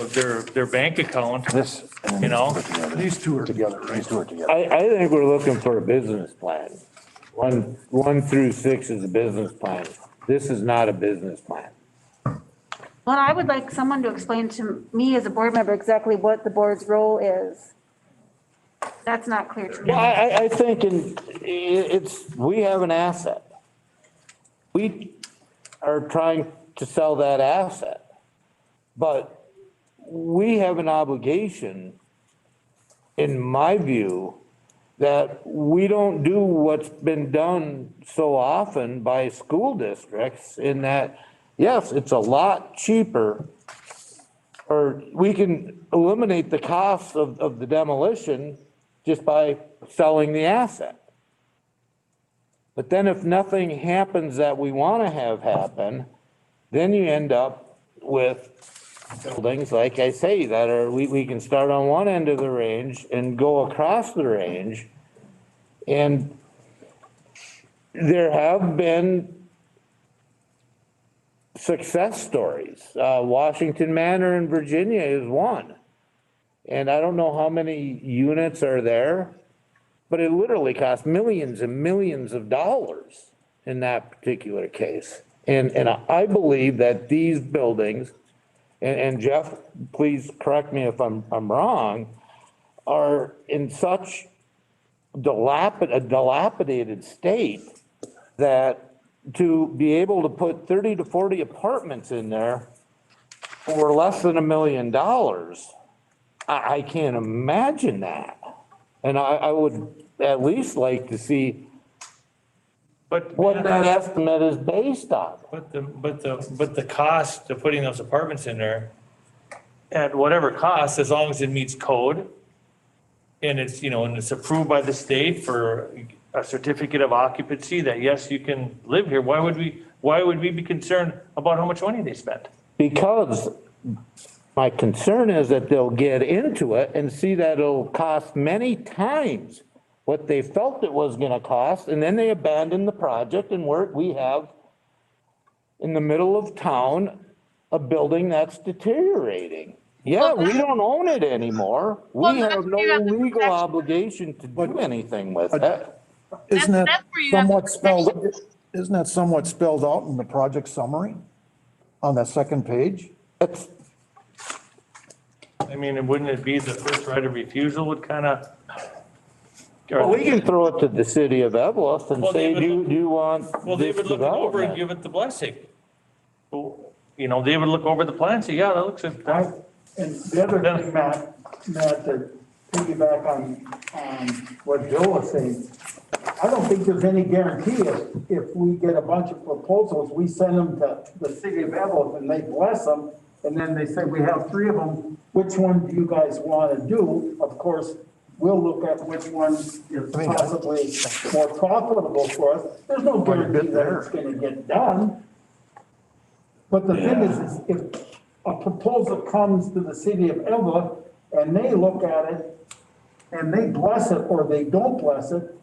their bank account, This. and You know? These two are together, right? These two are together. I think we're looking for a business plan. 1 through 6 is a business plan. This is not a business plan. Well, I would like someone to explain to me as a board member exactly what the board's role is. That's not clear to me. Well, I think we have an asset. We are trying to sell that asset. But we have an obligation, in my view, that we don't do what's been done so often by school districts in that, yes, it's a lot cheaper, or we can eliminate the costs of the demolition just by selling the asset. But then if nothing happens that we want to have happen, then you end up with buildings, like I say, that are, we can start on one end of the range and go across the range. And there have been success stories. Washington Manor in Virginia is one. And I don't know how many units are there, but it literally cost millions and millions of dollars in that particular case. And I believe that these buildings, and Jeff, please correct me if I'm wrong, are in such a dilapidated state that to be able to put 30 to 40 apartments in there for less than $1 million, I can't imagine that. And I would at least like to see what that estimate is based on. But the cost of putting those apartments in there, at whatever cost, as long as it meets code, and it's, and it's approved by the state for a certificate of occupancy that, yes, you can live here, why would we be concerned about how much money they spent? Because my concern is that they'll get into it and see that it'll cost many times what they felt it was gonna cost, and then they abandon the project, and we have in the middle of town, a building that's deteriorating. Yeah, we don't own it anymore. We have no legal obligation to do anything with it. Isn't that That's where you have somewhat the spelled, isn't that somewhat spelled out in the project summary on that second page? It's, I mean, and wouldn't it be the first right of refusal would kind of? well, we can throw it to the city of Everlast and Well, they say, would do you want Well, they this would look it over and development? give it the blessing. Well, they would look over the plan and say, yeah, that looks good. And the other thing, Matt, to piggyback on what Joe was saying, I don't think there's any guarantee if we get a bunch of proposals, we send them to the city of Evelyn and they bless them, and then they say, we have 3 of them, which one do you guys want to do? Of course, we'll look at which one is possibly more profitable for us. There's no guarantee that it's going to get done. But the thing is if a proposal comes to the city of Evelyn and they look at it and they bless it or they don't bless it,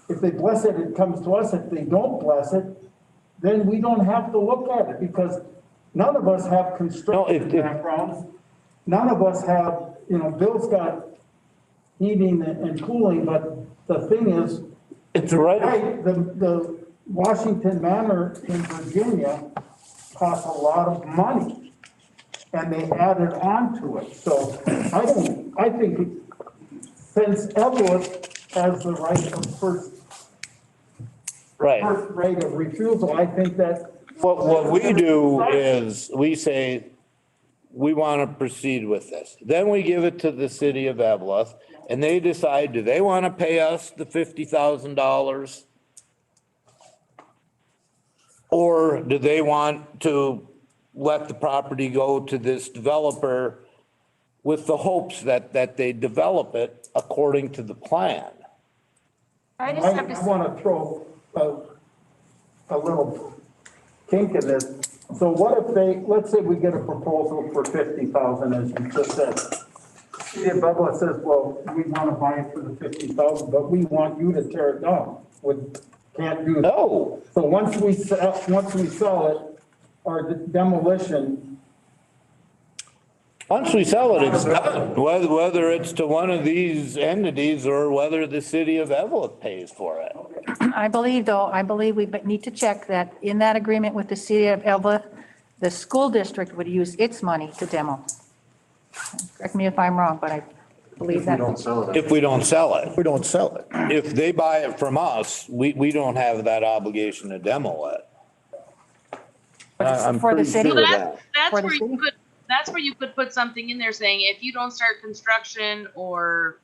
if they bless it, it comes to us. If they don't bless it, then we don't have to look at it because none of us have construction backgrounds. None of us have, Bill's got heating and cooling, but the thing is, It's right. the Washington Manor in Virginia cost a lot of money and they added on to it. So I think since Everlast has the right of first Right. right of refusal, I think that. What we do is we say, we want to proceed with this. Then we give it to the city of Evlith and they decide, do they want to pay us the $50,000? Or do they want to let the property go to this developer with the hopes that they develop it according to the plan? I just have to. I want to throw a little kink in this. So what if let's say we get a proposal for 50,000, as you just said. City of Everett says, well, we want to buy it for the 50,000, but we want you to tear it down. Can't do that. No. So once we sell it, our demolition. Once we sell it, it's done, whether it's to one of these entities or whether the city of Evlith pays for it. I believe we need to check that in that agreement with the city of Evlith, the school district would use its money to demo. Correct me if I'm wrong, but I believe that. If we don't sell it. We don't sell it. If they buy it from us, we don't have that obligation to demo it. I'm For the pretty city? sure of that. For the city? That's where you could put something in there saying, if you don't start construction or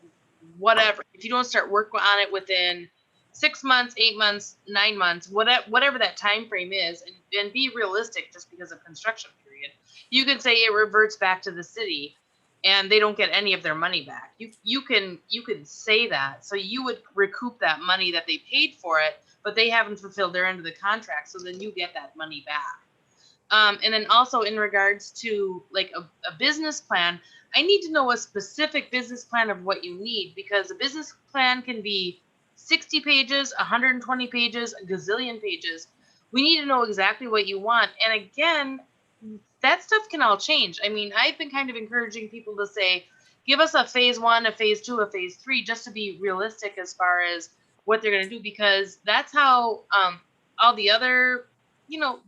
whatever, if you don't start work on it within 6 months, 8 months, 9 months, whatever that time frame is, and be realistic just because of construction period, you could say it reverts back to the city and they don't get any of their money back. You can say that. So you would recoup that money that they paid for it, but they haven't fulfilled their end of the contract. So then you get that money back. And then also in regards to like a business plan, I need to know a specific business plan of what you need, because a business plan can be 60 pages, 120 pages, a gazillion pages. We need to know exactly what you want. And again, that stuff can all change. I mean, I've been kind of encouraging people to say, give us a phase 1, a phase 2, a phase 3, just to be realistic as far as what they're going to do, because that's how all the other,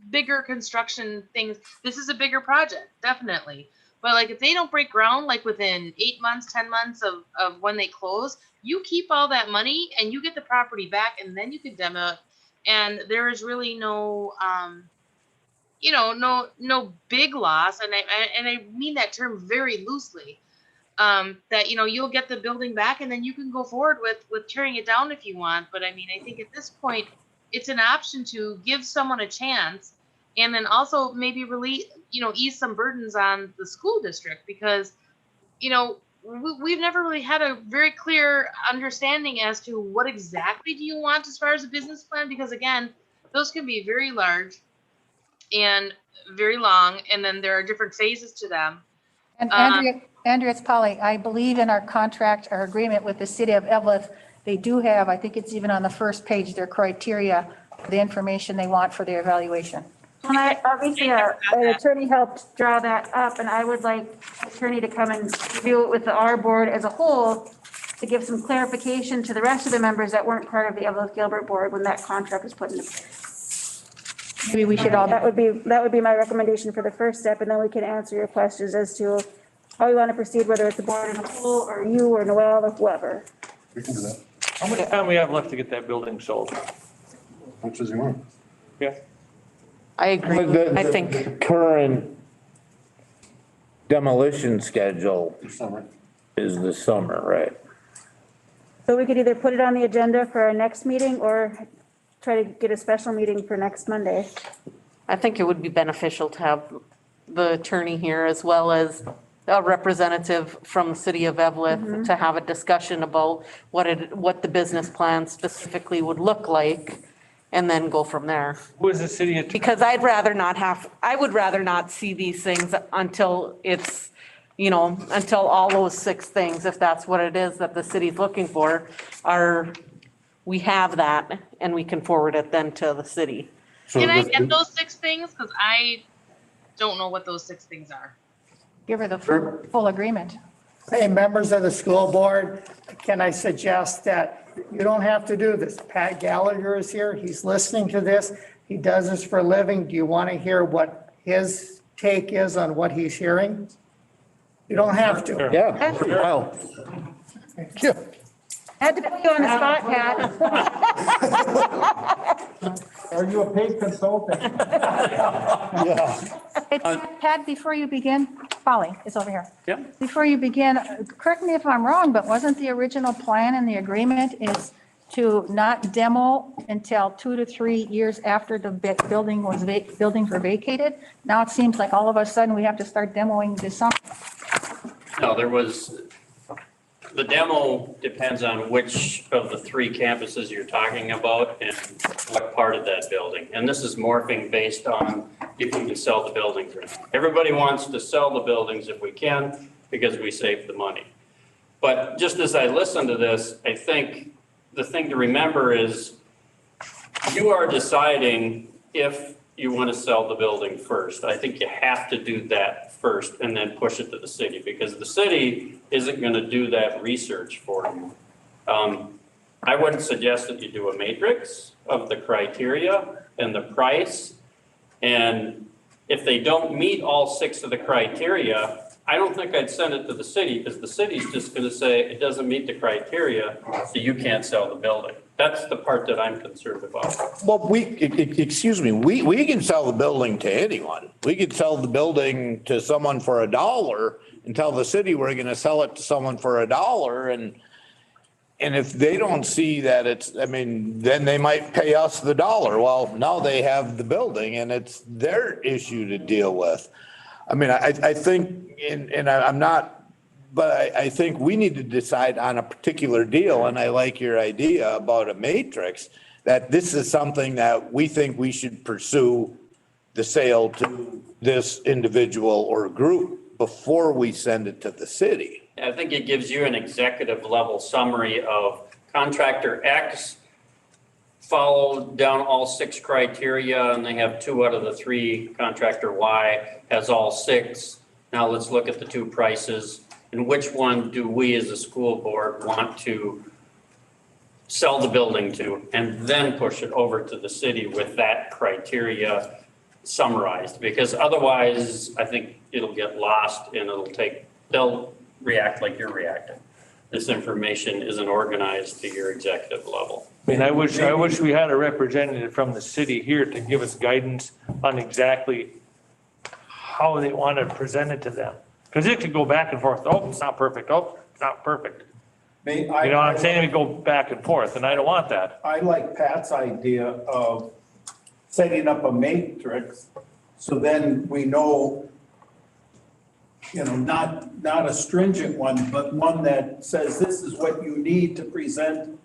bigger construction things, this is a bigger project, definitely. But like, if they don't break ground, like within 8 months, 10 months of when they close, you keep all that money and you get the property back, and then you can demo it. And there is really no, no big loss. And I mean that term very loosely. That, you'll get the building back and then you can go forward with tearing it down if you want. But I mean, I think at this point, it's an option to give someone a chance, and then also maybe really, ease some burdens on the school district, because, we've never really had a very clear understanding as to what exactly do you want as far as a business plan, because again, those can be very large and very long, and then there are different phases to them. And Andrea, it's Polly. I believe in our contract, our agreement with the city of Evlith, they do have, I think it's even on the first page, their criteria, the information they want for their evaluation. And obviously, an attorney helped draw that up, and I would like the attorney to come and review it with our board as a whole to give some clarification to the rest of the members that weren't part of the Everett Gilbert board when that contract was put into place. Maybe we should all. That would be my recommendation for the first step, and then we can answer your questions as to how we want to proceed, whether it's the board as a whole, or you, or Noel, or whoever. We can do that. How much time we have left to get that building sold? Much as you want. Yeah. I agree. I think The current demolition schedule Summer. is the summer, right? So we could either put it on the agenda for our next meeting or try to get a special meeting for next Monday. I think it would be beneficial to have the attorney here as well as a representative from the city of Evlith to have a discussion about what the business plan specifically would look like, and then go from there. Who is the city attorney? Because I would rather not see these things until it's, until all those 6 things, if that's what it is that the city's looking for, we have that and we can forward it then to the city. So Can I this- get those 6 things? Because I don't know what those 6 things are. Give her the full agreement. Hey, members of the school board, can I suggest that you don't have to do this? Pat Gallagher is here. He's listening to this. He does this for a living. Do you want to hear what his take is on what he's hearing? You don't have to. Yeah, well, Had to put you on the spot, Pat. Are you a paid consultant? Yeah. Hey, Pat, before you begin, Polly is over here. Yeah. Before you begin, correct me if I'm wrong, but wasn't the original plan in the agreement is to not demo until 2 to 3 years after the buildings were vacated? Now it seems like all of a sudden we have to start demoing this summer. No, the demo depends on which of the 3 campuses you're talking about and what part of that building. And this is morphing based on if you can sell the buildings or not. Everybody wants to sell the buildings if we can because we save the money. But just as I listen to this, I think the thing to remember is you are deciding if you want to sell the building first. I think you have to do that first and then push it to the city because the city isn't going to do that research for you. I wouldn't suggest that you do a matrix of the criteria and the price. And if they don't meet all 6 of the criteria, I don't think I'd send it to the city because the city's just going to say it doesn't meet the criteria, so you can't sell the building. That's the part that I'm concerned about. Well, excuse me, we can sell the building to anyone. We could sell the building to someone for $1 and tell the city we're gonna sell it to someone for $1. And if they don't see that it's, I mean, then they might pay us the $1. Well, now they have the building and it's their issue to deal with. I mean, I think, and I'm not, but I think we need to decide on a particular deal, and I like your idea about a matrix, that this is something that we think we should pursue the sale to this individual or group before we send it to the city. I think it gives you an executive level summary of contractor X followed down all 6 criteria and they have 2 out of the 3. Contractor Y has all 6. Now let's look at the 2 prices and which one do we as a school board want to sell the building to and then push it over to the city with that criteria summarized, because otherwise I think it'll get lost and they'll react like you're reacting. This information isn't organized to your executive level. I mean, I wish we had a representative from the city here to give us guidance on exactly how they want to present it to them. Because it could go back and forth. Oh, it's not perfect. Oh, it's not perfect. You know what I'm saying? We go back and forth, and I don't want that. I like Pat's idea of setting up a matrix, so then we know, not a stringent one, but one that says this is what you need to present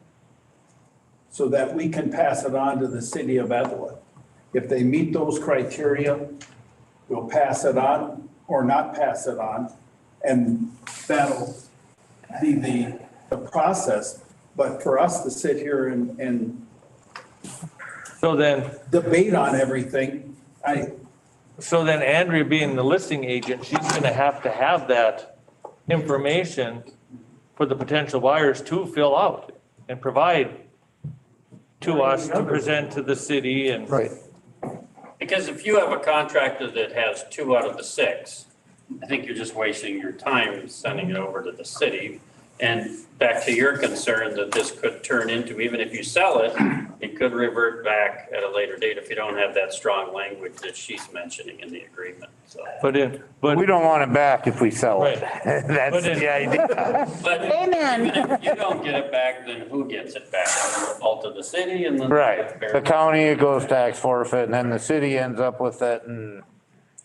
so that we can pass it on to the city of Evelyn. If they meet those criteria, we'll pass it on or not pass it on, and that'll be the process. But for us to sit here and So then, debate on everything, so then Andrea being the listing agent, she's gonna have to have that information for the potential buyers to fill out and provide to us to present to the city and. Right. Because if you have a contractor that has 2 out of the 6, I think you're just wasting your time sending it over to the city. And back to your concern that this could turn into, even if you sell it, it could revert back at a later date if you don't have that strong language that she's mentioning in the agreement, so. But We don't want it back if we sell it. Right. That's But in- the idea. But Amen. even if you don't get it back, then who gets it back? The fault of the city and then. Right. The county, it goes tax forfeit, and then the city ends up with it, and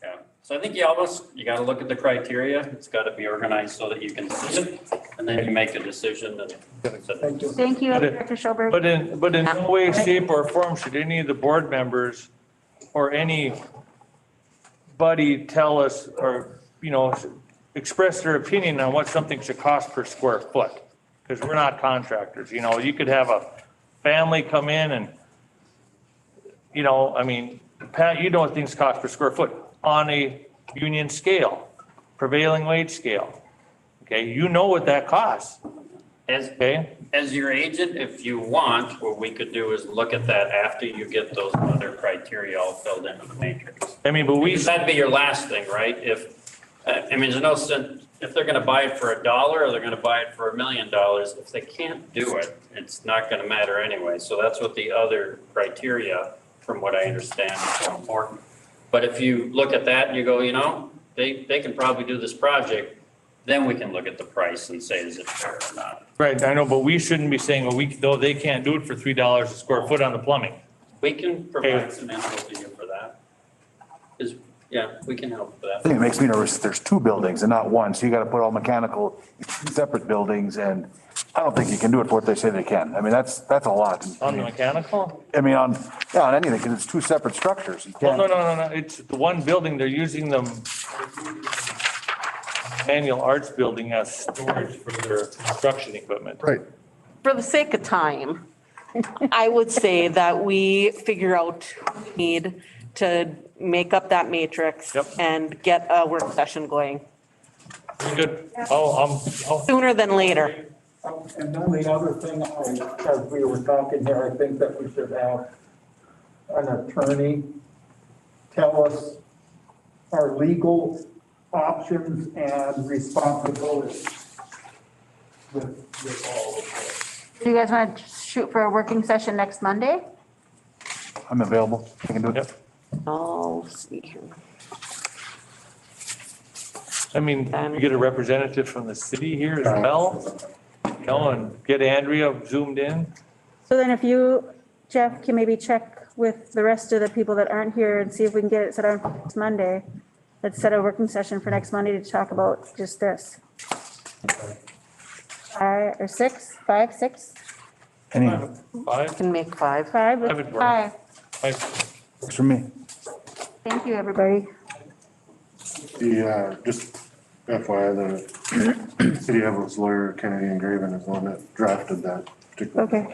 Yeah, so I think you gotta look at the criteria, it's gotta be organized so that you can see it, and then you make a decision and. Thank you, But it- Director Schober. But in no way, shape, or form should any of the board members or anybody tell us or, express their opinion on what something should cost per square foot. Because we're not contractors, you could have a family come in and, Pat, you know what things cost per square foot on a union scale, prevailing wage scale. Okay, you know what that costs, okay? As your agent, if you want, what we could do is look at that after you get those other criteria all filled into the matrix. But Because that'd be your last thing, right? There's no sense, if they're gonna buy it for $1 or they're gonna buy it for $1 million, if they can't do it, it's not gonna matter anyway. So that's what the other criteria, from what I understand, is so important. But if you look at that and you go, they can probably do this project, then we can look at the price and say, is it fair or not? Right, I know, but we shouldn't be saying, well, though they can't do it for $3 a square foot on the plumbing. We can provide some info to you for that. We can help with I that. think it makes me nervous that there's two buildings and not one, so you gotta put all mechanical, in separate buildings, and I don't think you can do it for what they say they can. I mean, that's a lot. On the mechanical? I mean, on anything, because it's two separate structures. You Well, can't. no, it's the one building, they're using the manual arts building as storage for their construction equipment. Right. For the sake of time, I would say that we figure out what we need to make up that matrix Yep. and get a work session going Very good. I'll sooner than later. And then the other thing, as we were talking here, I think that we should have an attorney tell us our legal options and responsibilities with all of this. Do you guys want to shoot for a working session next Monday? I'm available. I can do it. Yep. I'll see here. I mean, you get a representative from the city here as well, and get Andrea zoomed in. So then if you, Jeff, can maybe check with the rest of the people that aren't here and see if we can get it set on for next Monday. Let's set a working session for next Monday to talk about just this. 5 or 6, 5, 6, Any, Five? Can make 5. 5, I would work. 5. works for me. Thank you, everybody. Just FYI, the city of Everest's lawyer, Kennedy and Graven, is the one that drafted that particular. Okay,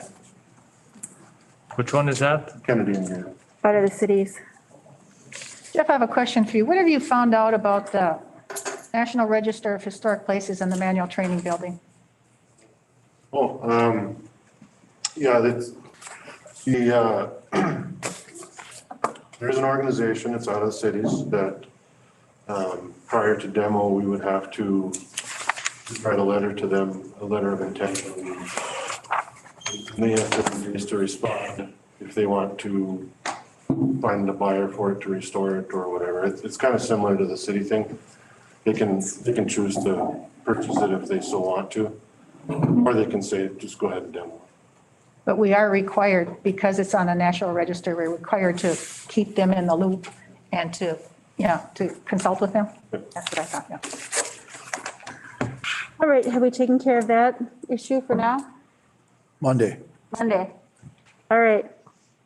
Which one is that? Kennedy and Graven. out of the cities. Jeff, I have a question for you. What have you found out about the National Register of Historic Places and the manual training building? That's, there's an organization, it's out of the cities, that, prior to demo, we would have to write a letter to them, a letter of intention. And they have 7 days to respond if they want to find a buyer for it, to restore it or whatever. It's kind of similar to the city thing. They can choose to purchase it if they so want to, or they can say, just go ahead and demo. But we are required, because it's on a national register, we're required to keep them in the loop and to consult with them. That's what I thought, yeah. All right, have we taken care of that issue for now? Monday. Monday. All right.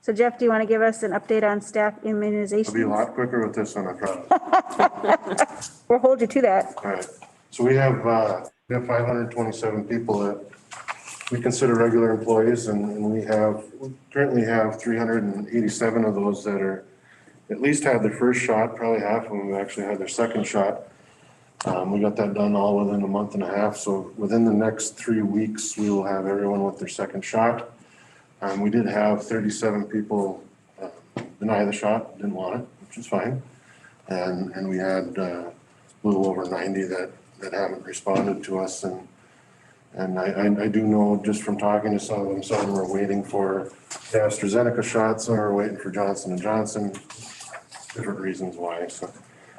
So Jeff, do you want to give us an update on staff It'll be a immunizations? lot quicker with this one, I promise. We'll hold you to that. All right, so we have 527 people that we consider regular employees, and we currently have 387 of those that are, at least had their first shot, probably half of them have actually had their second shot. We got that done all within a month and a half, so within the next 3 weeks, we will have everyone with their second shot. We did have 37 people deny the shot, didn't want it, which is fine. And we had a little over 90 that haven't responded to us. And I do know just from talking to some of them were waiting for the AstraZeneca shots, some are waiting for Johnson & Johnson, different reasons why, so.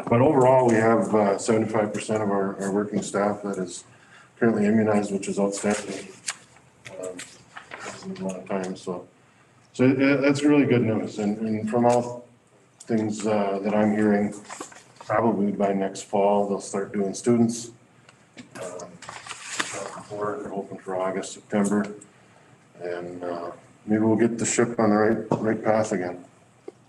But overall, we have 75% of our working staff that is currently immunized, which is outstanding. A lot of time, so that's really good news. And from all things that I'm hearing, probably by next fall, they'll start doing students. They're hoping for August, September, and maybe we'll get the ship on the right path again.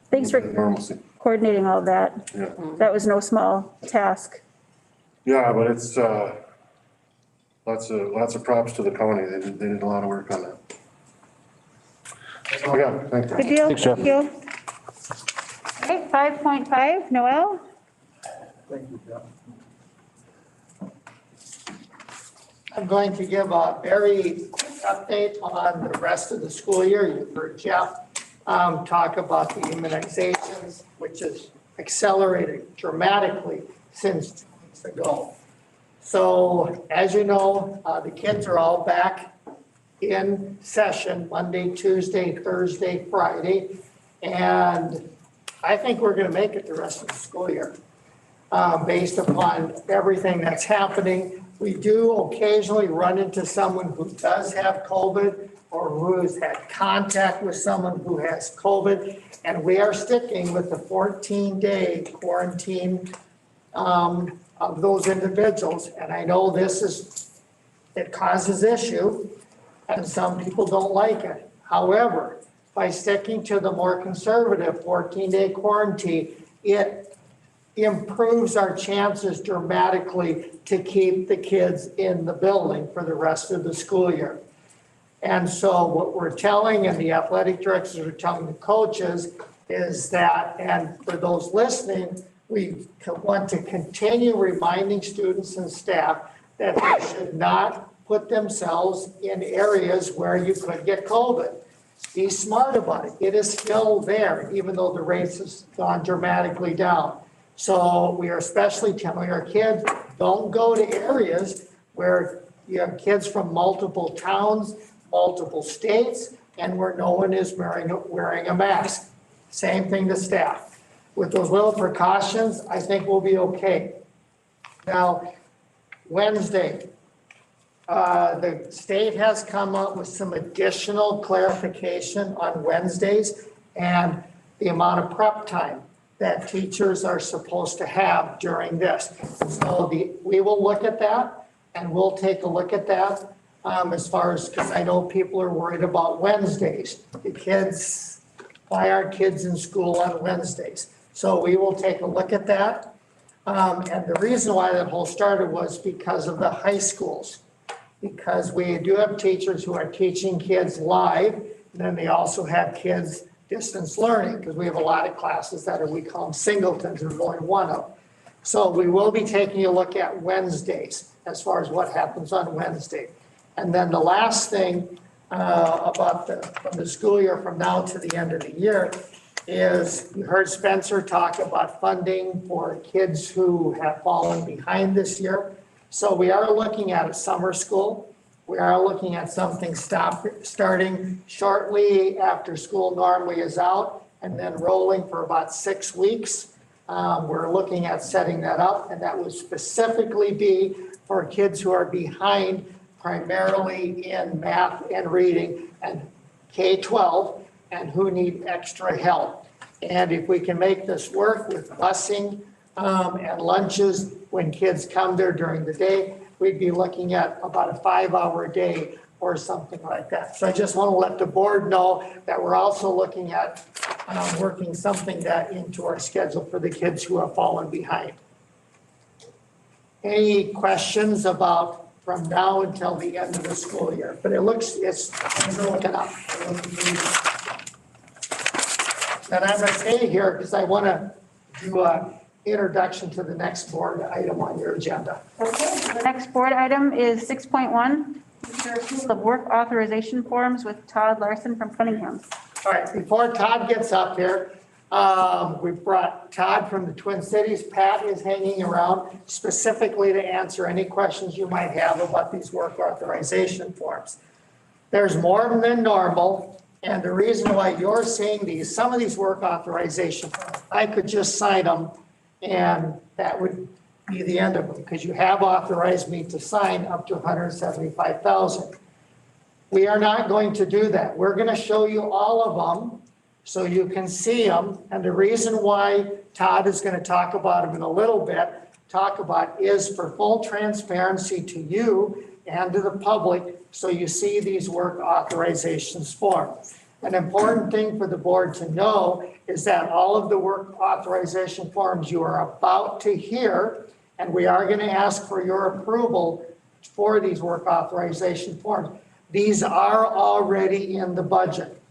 Thanks for Normalcy. coordinating all of that. Yeah. That was no small task. Yeah, but it's lots of props to the county. They did a lot of work on that. That's all I got. Thank you. Good deal. Thanks, Jeff. Thank you. Okay, 5.5, Noel? Thank you, Jeff. I'm going to give a very quick update on the rest of the school year. You've heard Jeff talk about the immunizations, which has accelerated dramatically since 2 weeks ago. So as you know, the kids are all back in session Monday, Tuesday, Thursday, Friday. And I think we're going to make it the rest of the school year based upon everything that's happening. We do occasionally run into someone who does have COVID or who has had contact with someone who has COVID. And we are sticking with the 14-day quarantine of those individuals. And I know it causes issue and some people don't like it. However, by sticking to the more conservative 14-day quarantine, it improves our chances dramatically to keep the kids in the building for the rest of the school year. And so what we're telling, and the athletic directors are telling the coaches, is that, and for those listening, we want to continue reminding students and staff that they should not put themselves in areas where you could get COVID. Be smart about it. It is still there, even though the rates has gone dramatically down. So we are especially telling our kids, don't go to areas where you have kids from multiple towns, multiple states, and where no one is wearing a mask. Same thing to staff. With those little precautions, I think we'll be okay. Now, Wednesday, the state has come up with some additional clarification on Wednesdays and the amount of prep time that teachers are supposed to have during this. So we will look at that, and we'll take a look at that as far as, because I know people are worried about Wednesdays. The kids, why aren't kids in school on Wednesdays? So we will take a look at that. And the reason why that whole started was because of the high schools. Because we do have teachers who are teaching kids live, and then they also have kids distance learning, because we have a lot of classes that we call them singletons, there's only one of them. So we will be taking a look at Wednesdays as far as what happens on Wednesday. And then the last thing about the school year from now to the end of the year is you heard Spencer talk about funding for kids who have fallen behind this year. So we are looking at a summer school. We are looking at something starting shortly after school normally is out and then rolling for about 6 weeks. We're looking at setting that up, and that would specifically be for kids who are behind primarily in math and reading and K-12 and who need extra help. And if we can make this work with busing and lunches when kids come there during the day, we'd be looking at about a 5-hour day or something like that. So I just want to let the board know that we're also looking at working something that into our schedule for the kids who have fallen behind. Any questions about from now until the end of the school year? But it looks, it's looking up. And I'm going to stay here because I want to do an introduction to the next board item on your agenda. Okay, the next board item is 6.1, approval of work authorization forms with Todd Larson from Cunningham. All right, before Todd gets up here, we brought Todd from the Twin Cities. Pat is hanging around specifically to answer any questions you might have about these work authorization forms. There's more than normal. And the reason why you're seeing these, some of these work authorization, I could just sign them and that would be the end of them, because you have authorized me to sign up to $175,000. We are not going to do that. We're going to show you all of them so you can see them. And the reason why Todd is going to talk about them in a little bit, is for full transparency to you and to the public, so you see these work authorizations form. An important thing for the board to know is that all of the work authorization forms you are about to hear, and we are going to ask for your approval for these work authorization forms. These are already in the budget.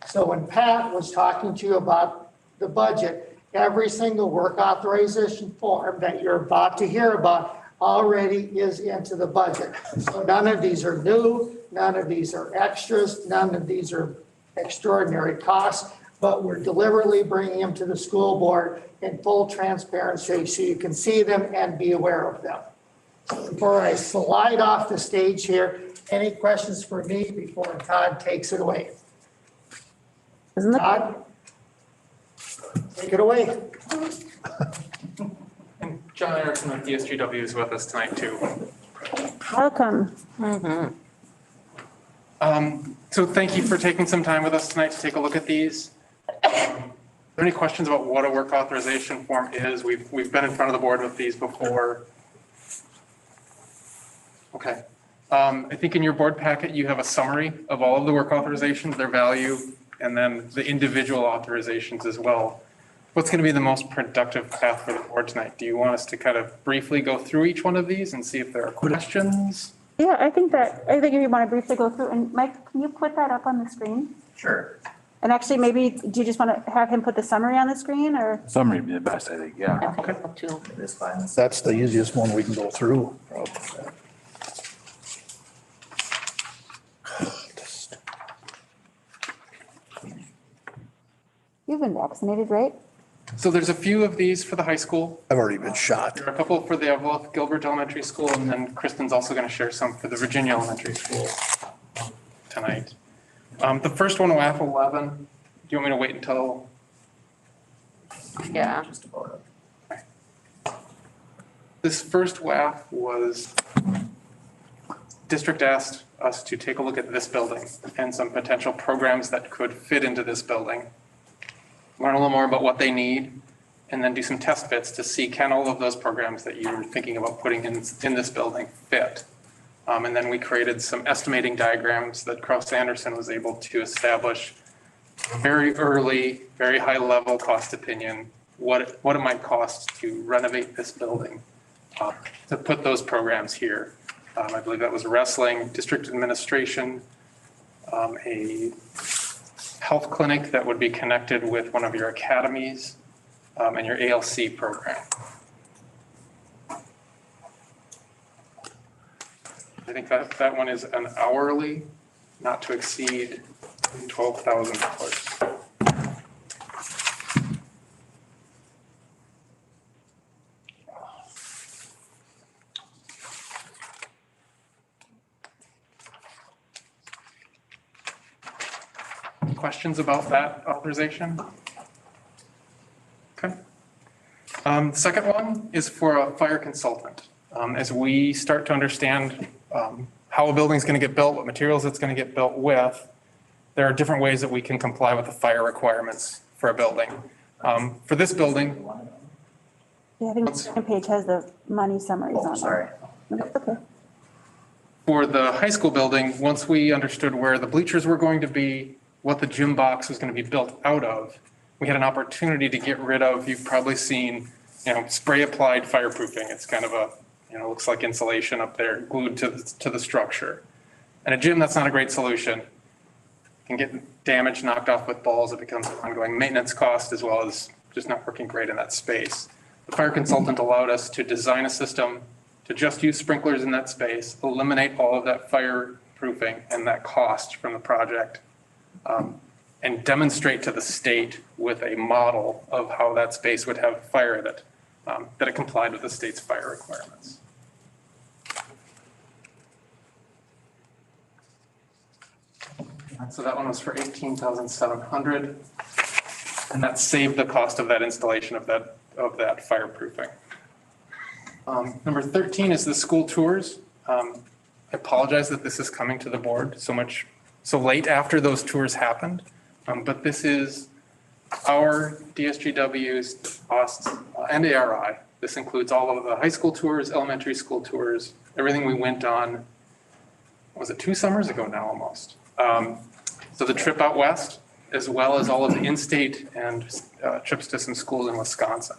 So when Pat was talking to you about the budget, every single work authorization form that you're about to hear about already is into the budget. So none of these are new, none of these are extras, none of these are extraordinary costs, but we're deliberately bringing them to the school board in full transparency so you can see them and be aware of them. before I slide off the stage here, any questions for me before Todd takes it away? Isn't that, Todd? Take it away. And John Erickson with DSGW is with us tonight too. welcome. So thank you for taking some time with us tonight to take a look at these. Are there any questions about what a work authorization form is? We've been in front of the board with these before. Okay. I think in your board packet, you have a summary of all of the work authorizations, their value, and then the individual authorizations as well. What's going to be the most productive path for the board tonight? Do you want us to kind of briefly go through each one of these and see if there are questions? Yeah, I think if you want to briefly go through, and Mike, can you put that up on the screen? Sure. And actually, maybe, do you just want to have him put the summary on the screen, or? Summary would be the best, I think, yeah. Okay. It is fine. That's the easiest one we can go through. You've been vaccinated, right? So there's a few of these for the high school. I've already been shot. There are a couple for the Gilbert Elementary School, and then Kristen's also going to share some for the Virginia Elementary School tonight. The first one, WAF 11, do you want me to wait until? Yeah. Just about it. This first WAF was, district asked us to take a look at this building and some potential programs that could fit into this building. Learn a little more about what they need, and then do some test fits to see can all of those programs that you're thinking about putting in this building fit. And then we created some estimating diagrams that Kraus Anderson was able to establish very early, very high level cost opinion, what it might cost to renovate this building, to put those programs here. I believe that was wrestling, district administration, a health clinic that would be connected with one of your academies, and your ALC program. I think that one is an hourly, not to exceed $12,000. Questions about that authorization? Okay. The second one is for a fire consultant. As we start to understand how a building is going to get built, what materials it's going to get built with, there are different ways that we can comply with the fire requirements for a building. For this building, Yeah, I think the second page has the money summaries on it. Sorry. Okay. for the high school building, once we understood where the bleachers were going to be, what the gym box was going to be built out of, we had an opportunity to get rid of, you've probably seen, spray applied fireproofing. It's kind of a, looks like insulation up there glued to the structure. And a gym, that's not a great solution. Can get damage knocked off with balls. It becomes an ongoing maintenance cost as well as just not working great in that space. The fire consultant allowed us to design a system to just use sprinklers in that space, eliminate all of that fireproofing and that cost from the project, and demonstrate to the state with a model of how that space would have fire in it, that it complied with the state's fire requirements. So that one was for $18,700, and that saved the cost of that installation of that fireproofing. Number 13 is the school tours. I apologize that this is coming to the board so late after those tours happened, but this is our DSGW's costs and ARI. This includes all of the high school tours, elementary school tours, everything we went on, was it 2 summers ago now almost? So the trip out west, as well as all of the in-state and trips to some schools in Wisconsin.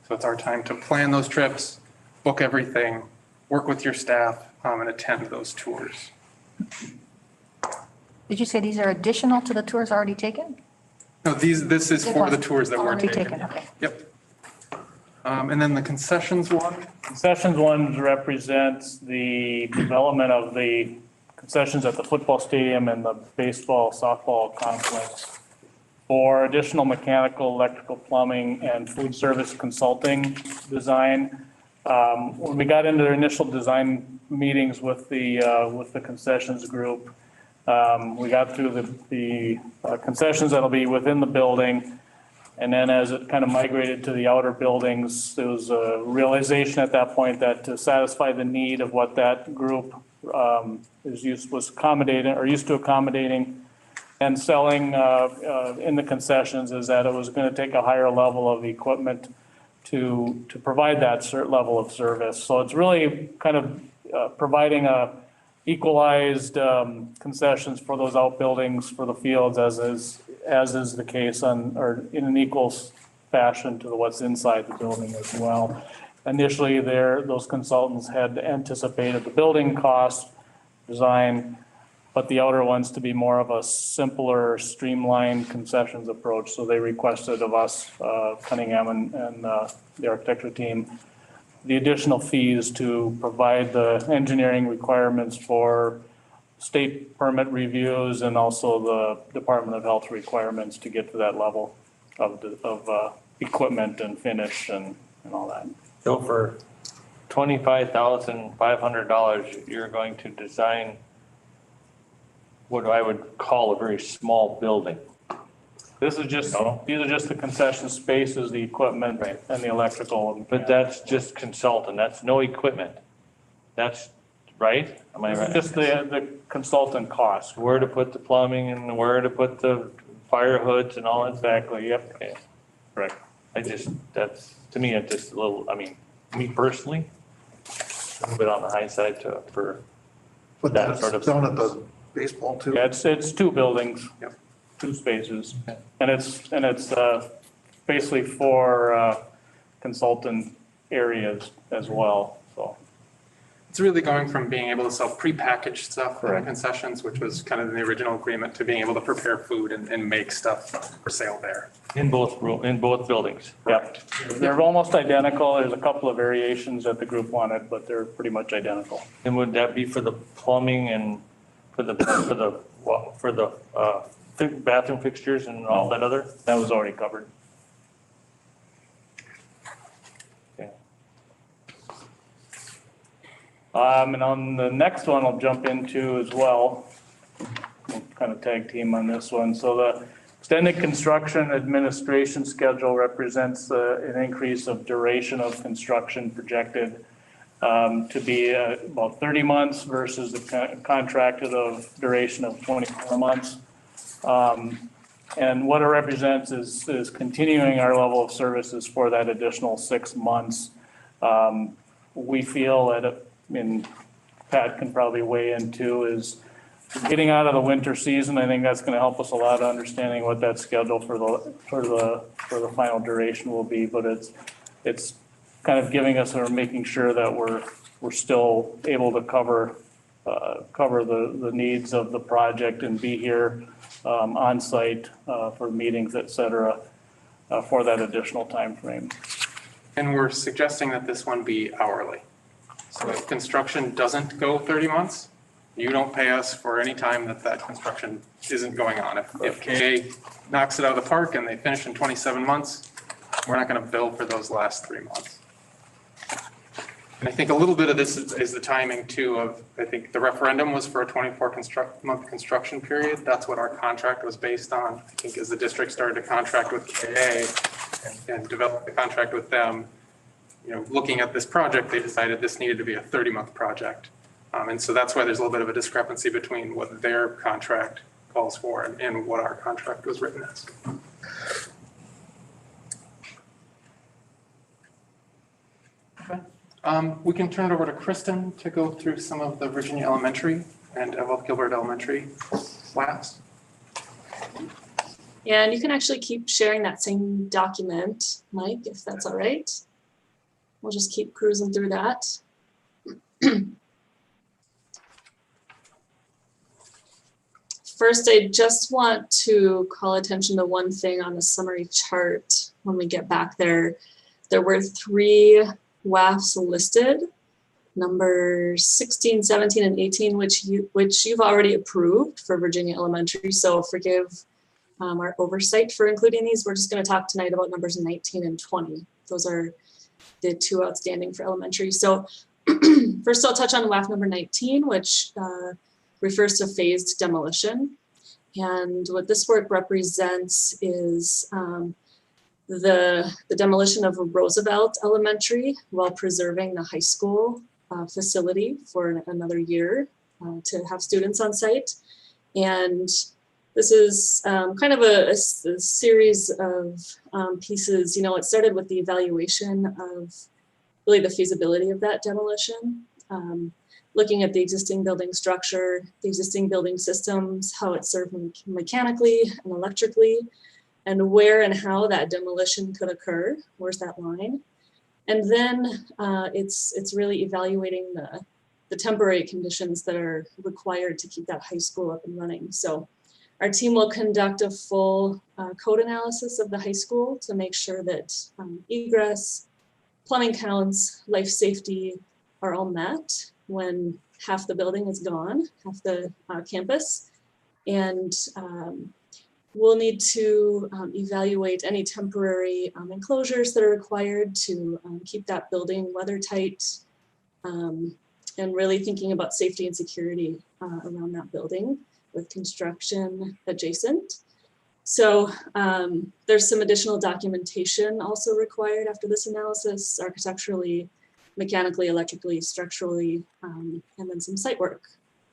So it's our time to plan those trips, book everything, work with your staff, and attend those tours. Did you say these are additional to the tours already taken? No, this is for the tours that were Already taken. okay. Yep. And then the concessions one. Concessions one represents the development of the concessions at the football stadium and the baseball, softball complex for additional mechanical, electrical, plumbing, and food service consulting design. When we got into their initial design meetings with the concessions group, we got through the concessions that'll be within the building. And then as it kind of migrated to the outer buildings, there was a realization at that point that to satisfy the need of what that group was accommodating or used to accommodating and selling in the concessions, is that it was going to take a higher level of equipment to provide that certain level of service. So it's really kind of providing a equalized concessions for those outbuildings for the fields, as is the case or in an equal fashion to what's inside the building as well. Initially, those consultants had anticipated the building cost design, but the outer ones to be more of a simpler, streamlined concessions approach. So they requested of us, Cunningham and the architecture team, the additional fees to provide the engineering requirements for state permit reviews and also the Department of Health requirements to get to that level of equipment and finish and all that. So for $25,500, you're going to design what I would call a very small building. This is just, these are just the concession spaces, the equipment and the electrical. But that's just consultant, that's no equipment. That's right? Am I right? Just the consultant cost. Where to put the plumbing and where to put the fire hoods and all that. Exactly, yep. Okay. Correct. That's, to me, it's just a little, I mean, me personally, a little bit on the high side for But that that's sort of. down at the baseball too. Yeah, it's two buildings, Yep. two spaces. And it's basically for consultant areas as well, so. It's really going from being able to sell prepackaged stuff in the Correct. concessions, which was kind of in the original agreement, to being able to prepare food and make stuff for sale there. In both buildings. Yep. They're almost identical. There's a couple of variations that the group wanted, but they're pretty much identical. And would that be for the plumbing and for the bathroom fixtures and all that other? That was already covered. Okay. And on the next one, I'll jump into as well. We'll kind of tag team on this one. So the extended construction administration schedule represents an increase of duration of construction projected to be about 30 months versus the contracted of duration of 24 months. And what it represents is continuing our level of services for that additional 6 months. We feel that, and Pat can probably weigh in too, is getting out of the winter season. I think that's going to help us a lot understanding what that schedule for the final duration will be. But it's kind of giving us or making sure that we're still able to cover the needs of the project and be here on site for meetings, et cetera, for that additional time frame. And we're suggesting that this one be hourly. So if construction doesn't go 30 months, you don't pay us for any time that construction isn't going on. If KA knocks it out of the park and they finish in 27 months, we're not going to bill for those last 3 months. And I think a little bit of this is the timing too of, I think the referendum was for a 24-month construction period. That's what our contract was based on. I think as the district started to contract with KA and develop the contract with them, looking at this project, they decided this needed to be a 30-month project. And so that's why there's a little bit of a discrepancy between what their contract calls for and what our contract was written as. We can turn it over to Kristen to go through some of the Virginia Elementary and Gilbert Elementary labs. Yeah, and you can actually keep sharing that same document, Mike, if that's all right. We'll just keep cruising through that. First, I just want to call attention to one thing on the summary chart. When we get back there, there were 3 WAFs listed, numbers 16, 17, and 18, which you've already approved for Virginia Elementary. So forgive our oversight for including these. We're just going to talk tonight about numbers 19 and 20. Those are the two outstanding for elementary. So first I'll touch on WAF number 19, which refers to phased demolition. And what this work represents is the demolition of Roosevelt Elementary while preserving the high school facility for another year to have students on site. And this is kind of a series of pieces. You know, it started with the evaluation of really the feasibility of that demolition, looking at the existing building structure, the existing building systems, how it's served mechanically and electrically, and where and how that demolition could occur. Where's that line? And then it's really evaluating the temporary conditions that are required to keep that high school up and running. So our team will conduct a full code analysis of the high school to make sure that egress, plumbing counts, life safety are all met when half the building is gone, half the campus. And we'll need to evaluate any temporary enclosures that are required to keep that building weather tight, and really thinking about safety and security around that building with construction adjacent. So there's some additional documentation also required after this analysis, architecturally, mechanically, electrically, structurally, and then some site work.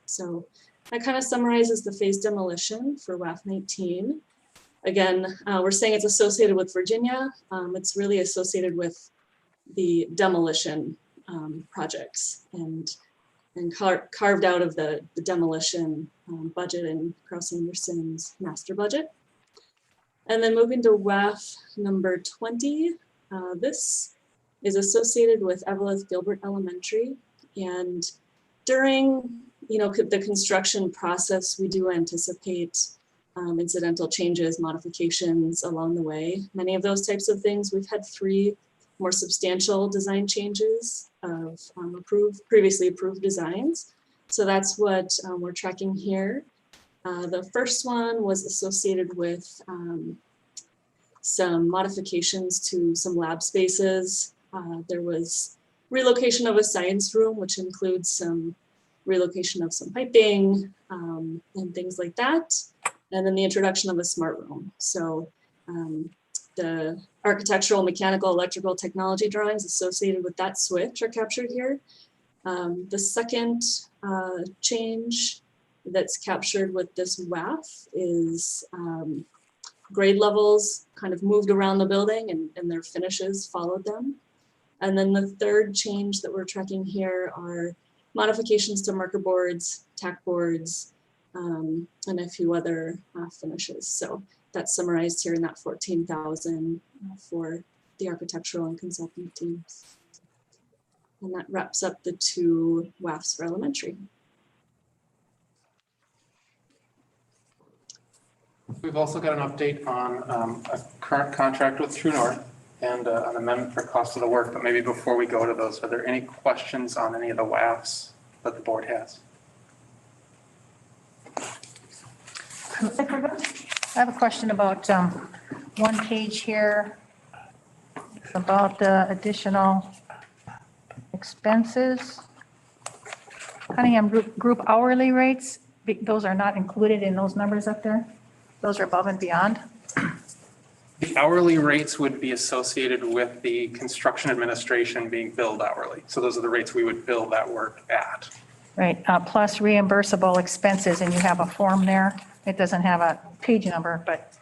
So that kind of summarizes the phased demolition for WAF 19. Again, we're saying it's associated with Virginia. It's really associated with the demolition projects and carved out of the demolition budget in Krauss-Anderson's master budget. And then moving to WAF number 20, this is associated with Gilbert Elementary. And during the construction process, we do anticipate incidental changes, modifications along the way. Many of those types of things, we've had 3 more substantial design changes of previously approved designs. So that's what we're tracking here. The first one was associated with some modifications to some lab spaces. There was relocation of a science room, which includes some relocation of some piping and things like that. And then the introduction of a smart room. So the architectural, mechanical, electrical technology drawings associated with that switch are captured here. The second change that's captured with this WAF is grade levels kind of moved around the building and their finishes followed them. And then the third change that we're tracking here are modifications to marker boards, tack boards, and a few other finishes. So that's summarized here in that 14,000 for the architectural and consulting teams. And that wraps up the 2 WAFs for elementary. We've also got an update on a current contract with True North and an amendment for cost of the work. But maybe before we go to those, are there any questions on any of the WAFs that the board has? I have a question about one page here about the additional expenses. Cunningham group hourly rates, those are not included in those numbers up there? Those are above and beyond? The hourly rates would be associated with the construction administration being billed hourly. So those are the rates we would bill that work at. Right, plus reimbursable expenses, and you have a form there. It doesn't have a page number, but,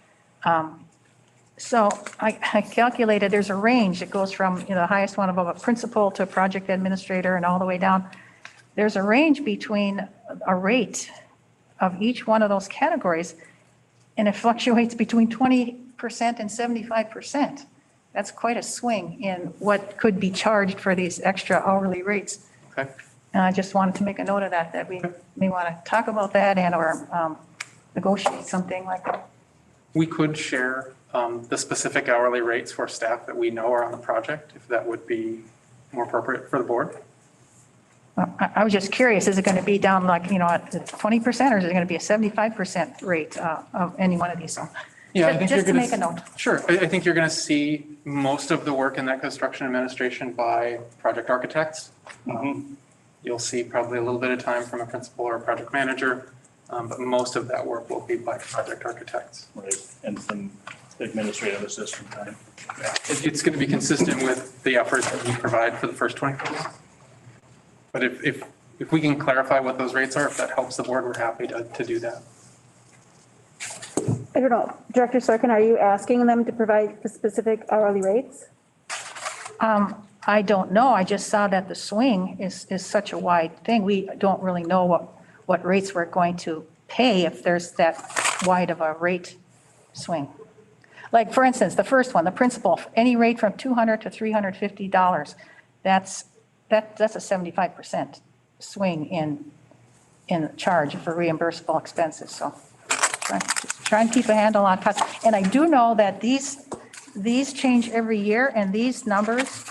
so I calculated there's a range. It goes from, the highest one above a principal to a project administrator and all the way down. There's a range between a rate of each one of those categories, and it fluctuates between 20% and 75%. That's quite a swing in what could be charged for these extra hourly rates. Okay. And I just wanted to make a note of that we may want to talk about that and or negotiate something like that. We could share the specific hourly rates for staff that we know are on the project, if that would be more appropriate for the board. I was just curious, is it going to be down like, at 20% or is it going to be a 75% rate of any one of these? Yeah, I think you're Just to gonna. make a note. Sure, I think you're gonna see most of the work in that construction administration by project architects. You'll see probably a little bit of time from a principal or a project manager, but most of that work will be by project architects. Right, and some administrative assistant time. It's gonna be consistent with the effort that we provide for the first 24 months. But if we can clarify what those rates are, if that helps the board, we're happy to do that. I don't know, Director Sorkin, are you asking them to provide specific hourly rates? I don't know. I just saw that the swing is such a wide thing. We don't really know what rates we're going to pay if there's that wide of a rate swing. Like, for instance, the first one, the principal, any rate from $200 to $350, that's a 75% swing in charge for reimbursable expenses. So try and keep a handle on costs. And I do know that these change every year, and these numbers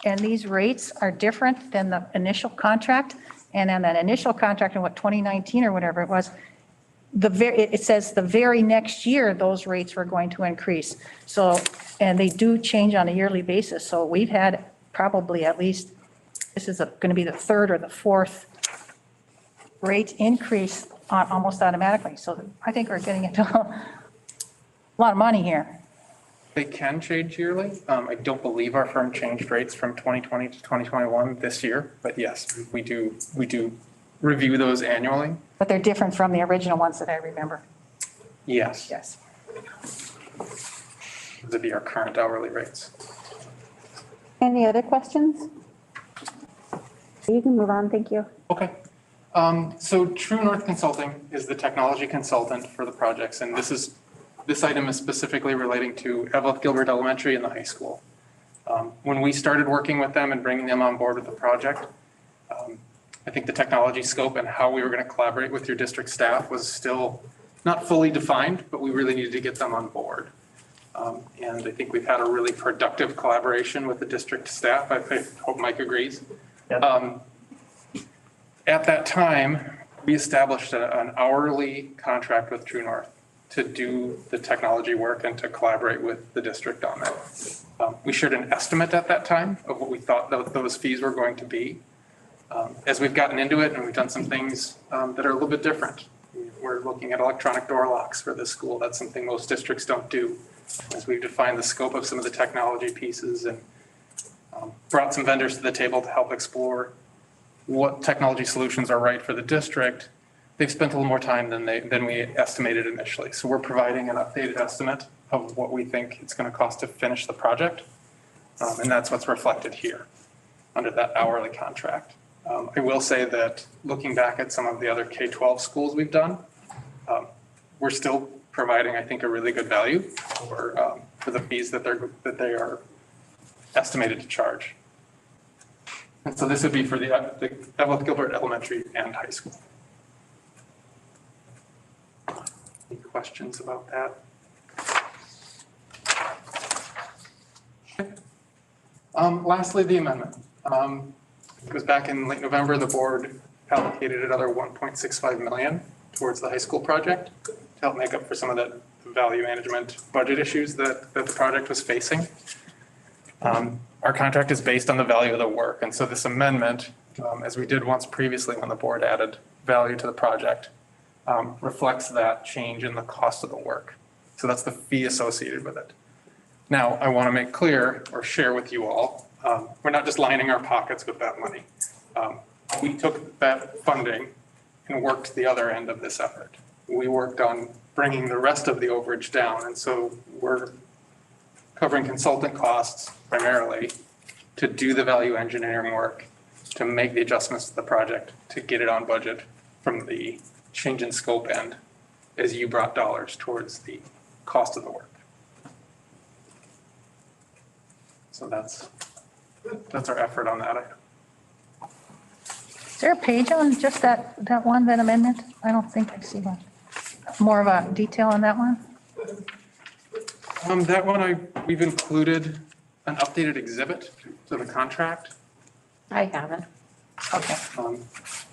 and these rates are different than the initial contract. And on that initial contract in 2019 or whatever it was, it says the very next year, those rates were going to increase. So, and they do change on a yearly basis. So we've had probably at least, this is going to be the third or the fourth rate increase almost automatically. So I think we're getting into a lot of money here. They can change yearly. I don't believe our firm changed rates from 2020 to 2021 this year, but yes, we do review those annually. But they're different from the original ones that I remember. Yes. Yes. Those would be our current hourly rates. Any other questions? You can move on, thank you. Okay. So True North Consulting is the technology consultant for the projects, and this item is specifically relating to Gilbert Elementary and the high school. When we started working with them and bringing them on board with the project, I think the technology scope and how we were going to collaborate with your district staff was still not fully defined, but we really needed to get them on board. And I think we've had a really productive collaboration with the district staff. I hope Mike agrees. At that time, we established an hourly contract with True North to do the technology work and to collaborate with the district on that. We shared an estimate at that time of what we thought those fees were going to be. As we've gotten into it and we've done some things that are a little bit different. We're looking at electronic door locks for this school. That's something most districts don't do. As we've defined the scope of some of the technology pieces and brought some vendors to the table to help explore what technology solutions are right for the district, they've spent a little more time than we estimated initially. So we're providing an updated estimate of what we think it's going to cost to finish the project. And that's what's reflected here under that hourly contract. I will say that looking back at some of the other K-12 schools we've done, we're still providing, I think, a really good value for the fees that they are estimated to charge. And so this would be for the Gilbert Elementary and high school. Any questions about that? Okay. Lastly, the amendment. It was back in late November, the board allocated another 1.65 million towards the high school project to help make up for some of the value management budget issues that the project was facing. Our contract is based on the value of the work. And so this amendment, as we did once previously when the board added value to the project, reflects that change in the cost of the work. So that's the fee associated with it. Now, I want to make clear or share with you all, we're not just lining our pockets with that money. We took that funding and worked the other end of this effort. We worked on bringing the rest of the overage down. And so we're covering consultant costs primarily to do the value engineering work, to make the adjustments to the project, to get it on budget from the change in scope end as you brought dollars towards the cost of the work. So that's our effort on that item. Is there a page on just that amendment? I don't think I see one. More of a detail on that one? That one we've included an updated exhibit to the contract. I haven't. Okay.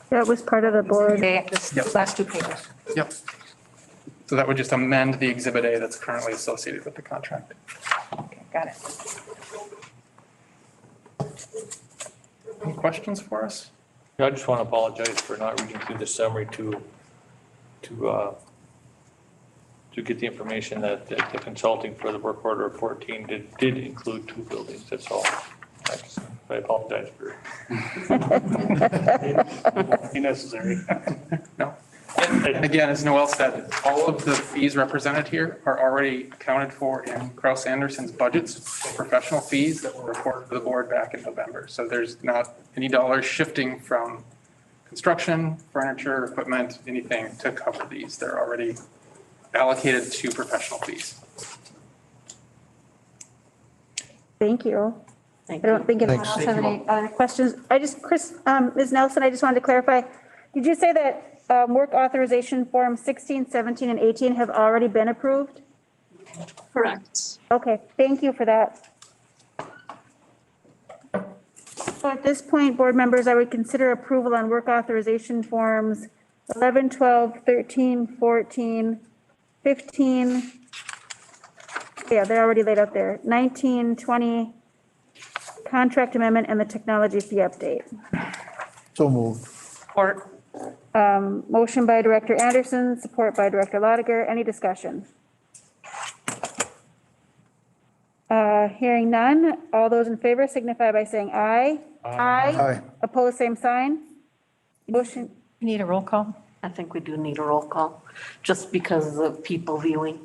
That was part of the board. Okay, this last two pages. Yep. So that would just amend the Exhibit A that's currently associated with the contract. Okay, got it. Any questions for us? I just want to apologize for not reading through the summary to get the information that the consulting for the work order of 14 did include 2 buildings, that's all. I apologize for. Be necessary. No. And again, as Noel said, all of the fees represented here are already accounted for in Kraus Anderson's budgets, professional fees that were reported to the board back in November. So there's not any dollars shifting from construction, furniture, equipment, anything to cover these. They're already allocated to professional fees. Thank you. I Thank don't you. think anyone else has any other questions. Chris, Ms. Nelson, I just wanted to clarify. Did you say that work authorization forms 16, 17, and 18 have already been approved? Correct. Okay, thank you for that. So at this point, board members, I would consider approval on work authorization forms 11, 12, 13, 14, 15. Yeah, they're already laid out there. 19, 20, contract amendment, and the technology fee update. So moved. Or Motion by Director Anderson, support by Director Lotiger. Any discussion? Hearing none. All those in favor signify by saying aye. Aye. Opposed, same sign. Motion. You need a roll call? I think we do need a roll call, just because of people viewing.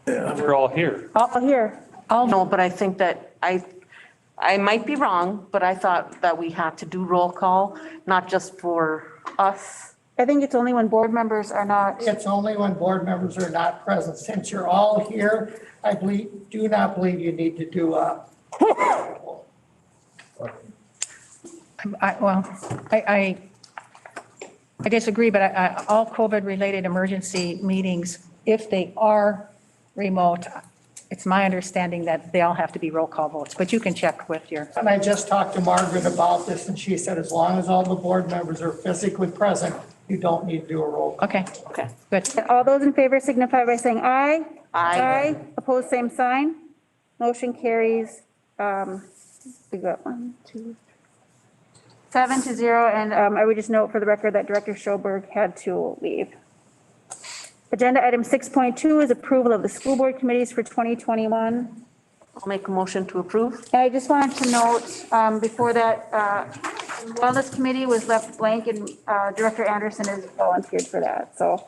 We're all here. All here. No, but I think that I might be wrong, but I thought that we had to do roll call, not just for us. I think it's only when board members are not. It's only when board members are not present. Since you're all here, I do not believe you need to do a. I disagree, but all COVID-related emergency meetings, if they are remote, it's my understanding that they all have to be roll call votes, but you can check with your. And I just talked to Margaret about this, and she said as long as all the board members are physically present, you don't need to do a roll call. Okay, good. All those in favor signify by saying aye. Aye. Opposed, same sign. Motion carries. We got 1, 2, 7 to 0. And I would just note for the record that Director Schoberg had to leave. Agenda item 6.2 is approval of the school board committees for 2021. I'll make a motion to approve. And I just wanted to note before that, Wellness Committee was left blank and Director Anderson has volunteered for that. So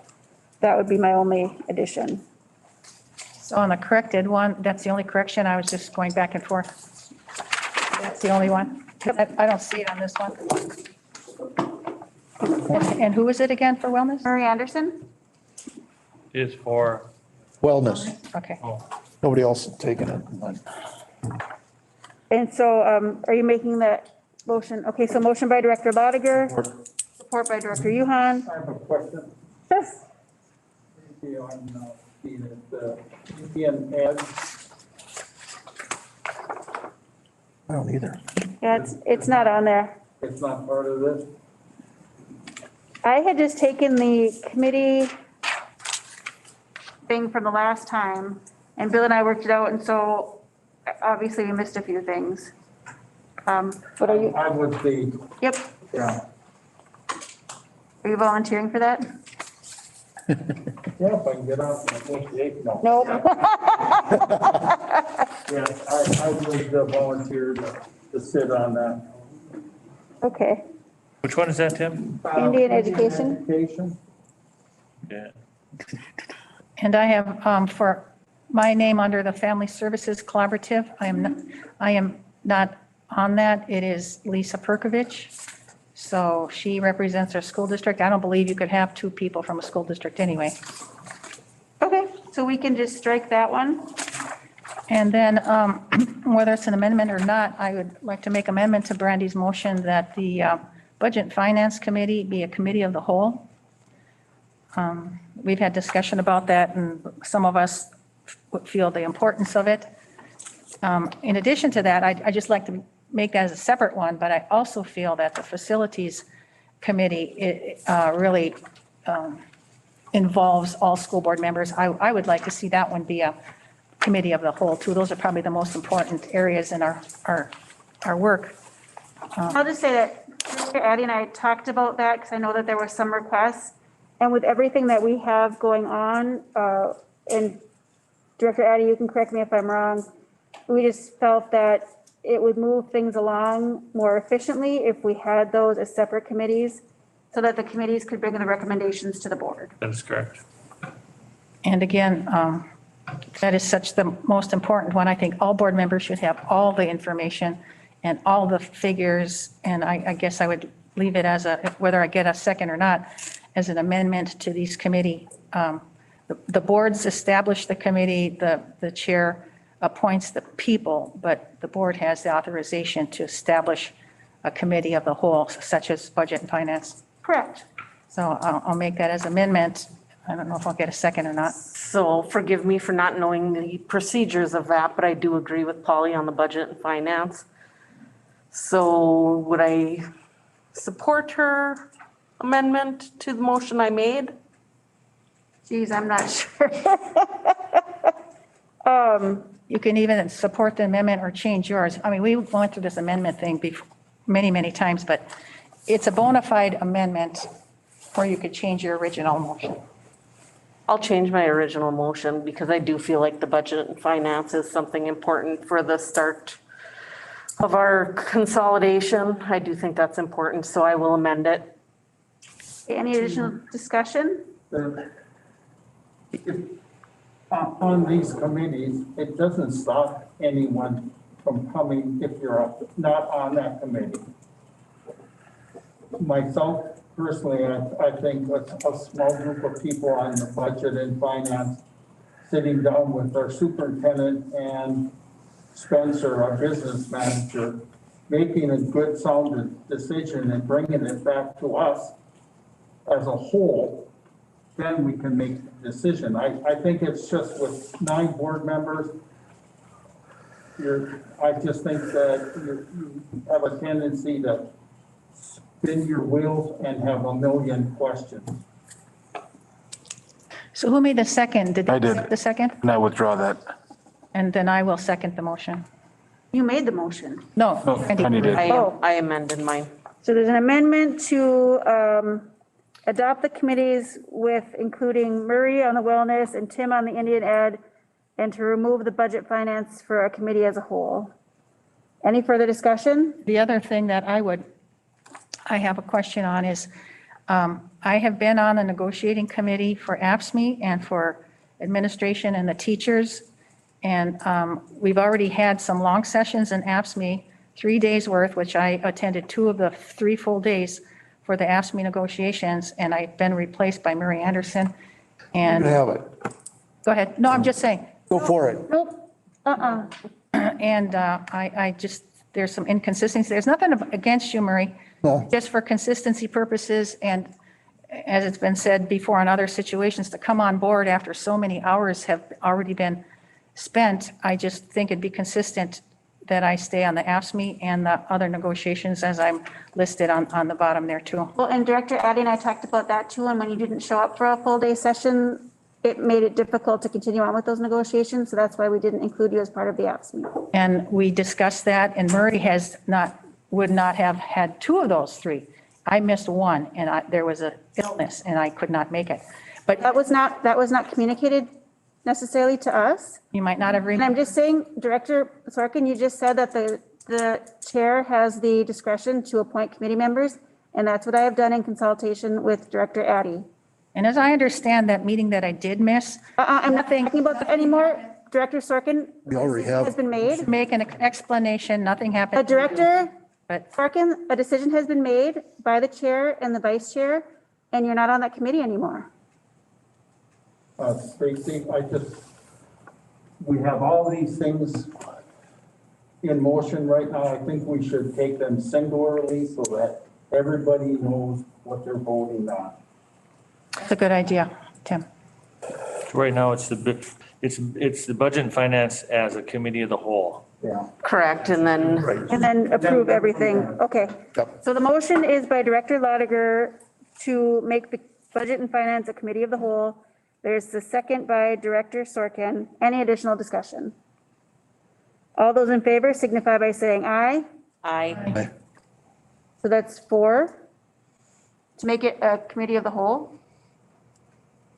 that would be my only addition. So on the corrected one, that's the only correction. I was just going back and forth. That's the only one. I don't see it on this one. And who is it again for wellness? Murray Anderson? Is for, Wellness. Okay. Nobody else has taken it. And so are you making that motion? Okay, so motion by Director Lotiger, support by Director Yuhan. I have a question. Yes. Maybe on the Indian ad. I don't either. Yeah, it's not on there. It's not part of this. I had just taken the committee thing from the last time, and Bill and I worked it out, and so obviously we missed a few things. What are you? I would be, Yep. yeah. Are you volunteering for that? Yeah, if I can get out and negotiate, no. Nope. Yes, I would volunteer to sit on that. Okay. which one is that, Tim? Indian education. Education. Yeah. And I have for my name under the Family Services Collaborative, I am not on that. It is Lisa Perkovich. So she represents our school district. I don't believe you could have 2 people from a school district anyway. Okay, so we can just strike that one. And then whether it's an amendment or not, I would like to make amendment to Brandy's motion that the Budget and Finance Committee be a committee of the whole. We've had discussion about that, and some of us feel the importance of it. In addition to that, I'd just like to make that as a separate one, but I also feel that the Facilities Committee really involves all school board members. I would like to see that one be a committee of the whole too. Those are probably the most important areas in our work. I'll just say that Addie and I talked about that because I know that there were some requests. And with everything that we have going on, and Director Addie, you can correct me if I'm wrong, we just felt that it would move things along more efficiently if we had those as separate committees so that the committees could bring the recommendations to the board. That is correct. And again, that is such the most important one. I think all board members should have all the information and all the figures. And I guess I would leave it as whether I get a second or not, as an amendment to these committee. The boards establish the committee, the chair appoints the people, but the board has the authorization to establish a committee of the whole, such as budget and finance. Correct. So I'll make that as amendment. I don't know if I'll get a second or not. So forgive me for not knowing the procedures of that, but I do agree with Polly on the budget and finance. So would I support her amendment to the motion I made? Geez, I'm not sure. You can even support the amendment or change yours. I mean, we went through this amendment thing before, many times, but it's a bona fide amendment or you could change your original motion. I'll change my original motion because I do feel like the budget and finance is something important for the start of our consolidation. I do think that's important, so I will amend it. Any additional discussion? On these committees, it doesn't stop anyone from coming if you're not on that committee. Myself, personally, I think a small group of people on the budget and finance, sitting down with our superintendent and Spencer, our business manager, making a good sound decision and bringing it back to us as a whole, then we can make a decision. I think it's just with 9 board members, I just think that you have a tendency to spin your wheels and have a million questions. So who made the second? I did. The second? And I withdraw that. And then I will second the motion. You made the motion. No. No, Penny did. I amended mine. So there's an amendment to adopt the committees with including Murray on the wellness and Tim on the Indian Ed, and to remove the budget finance for a committee as a whole. Any further discussion? The other thing that I have a question on is, I have been on the negotiating committee for AFSCME and for administration and the teachers. And we've already had some long sessions in AFSCME, 3 days worth, which I attended 2 of the 3 full days for the AFSCME negotiations, and I've been replaced by Murray Anderson. You And can have it. go ahead. No, I'm just saying. Go for it. Nope. And I just, there's some inconsistencies. There's nothing against you, Murray. No. Just for consistency purposes, and as it's been said before in other situations, to come on board after so many hours have already been spent, I just think it'd be consistent that I stay on the AFSCME and the other negotiations as I'm listed on the bottom there too. Well, and Director Addie and I talked about that too, and when you didn't show up for a full day session, it made it difficult to continue on with those negotiations, so that's why we didn't include you as part of the AFSCME. And we discussed that, and Murray would not have had 2 of those 3. I missed 1, and there was an illness, and I could not make it. But That was not communicated necessarily to us. you might not have And I'm just saying, Director Sorkin, you just said that the chair has the discretion to appoint committee members, and that's what I have done in consultation with Director Addie. And as I understand that meeting that I did miss, I'm not talking about that anymore. Director Sorkin. We already have. Has been made. make an explanation, nothing happened. Director But Sorkin, a decision has been made by the chair and the vice chair, and you're not on that committee anymore. Stacy, we have all these things in motion right now. I think we should take them singularly so that everybody knows what they're voting on. That's a good idea, Tim. So right now, it's the budget and finance as a committee of the whole. Yeah. Correct, and then And then approve everything. Okay. Yep. So the motion is by Director Lotiger to make the Budget and Finance, a committee of the whole. There's the second by Director Sorkin. Any additional discussion? All those in favor signify by saying aye. Aye. So that's 4. To make it a committee of the whole.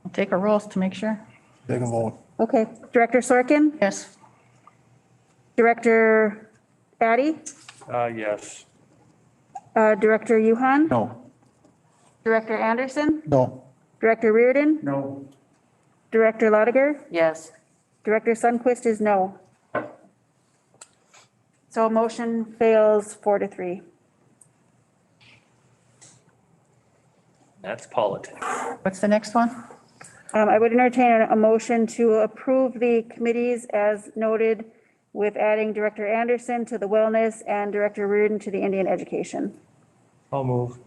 I'll take a rolls to make sure. Take a vote. Okay, Director Sorkin, Yes. Director Addy, Yes. Director Yuhan, No. Director Anderson, No. Director Reardon, No. Director Lotiger, Yes. Director Sunquist is no. So motion fails 4-3. That's politics. What's the next one? I would entertain a motion to approve the committees as noted with adding Director Anderson to the Wellness and Director Reardon to the Indian Education. I'll move.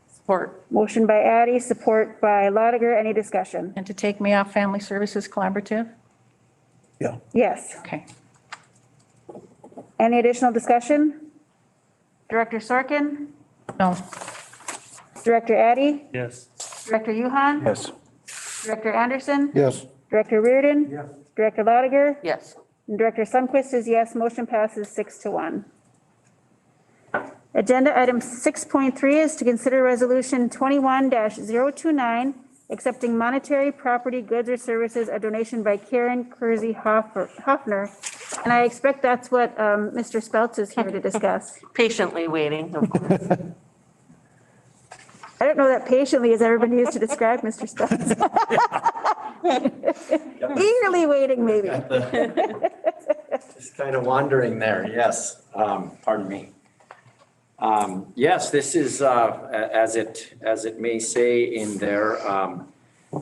Support. Motion by Addy, support by Lotiger. Any discussion? And to take me off Family Services Collaborative? Yeah. Yes. Okay. Any additional discussion? Director Sorkin? No. Director Addy? Yes. Director Yuhan? Yes. Director Anderson? Yes. Director Reardon? Yes. Director Lotiger? Yes. And Director Sunquist is yes. Motion passes 6-1. Agenda item 6.3 is to consider resolution 21-029, accepting monetary, property, goods, or services, a donation by Karen Kersey Hoffner. And I expect that's what Mr. Speltz is here to discuss. Patiently waiting, of course. I don't know that patiently has ever been used to describe Mr. Speltz. Eagerly waiting, maybe. Just kind of wandering there, yes. Pardon me. Yes, this is, as it may say in there,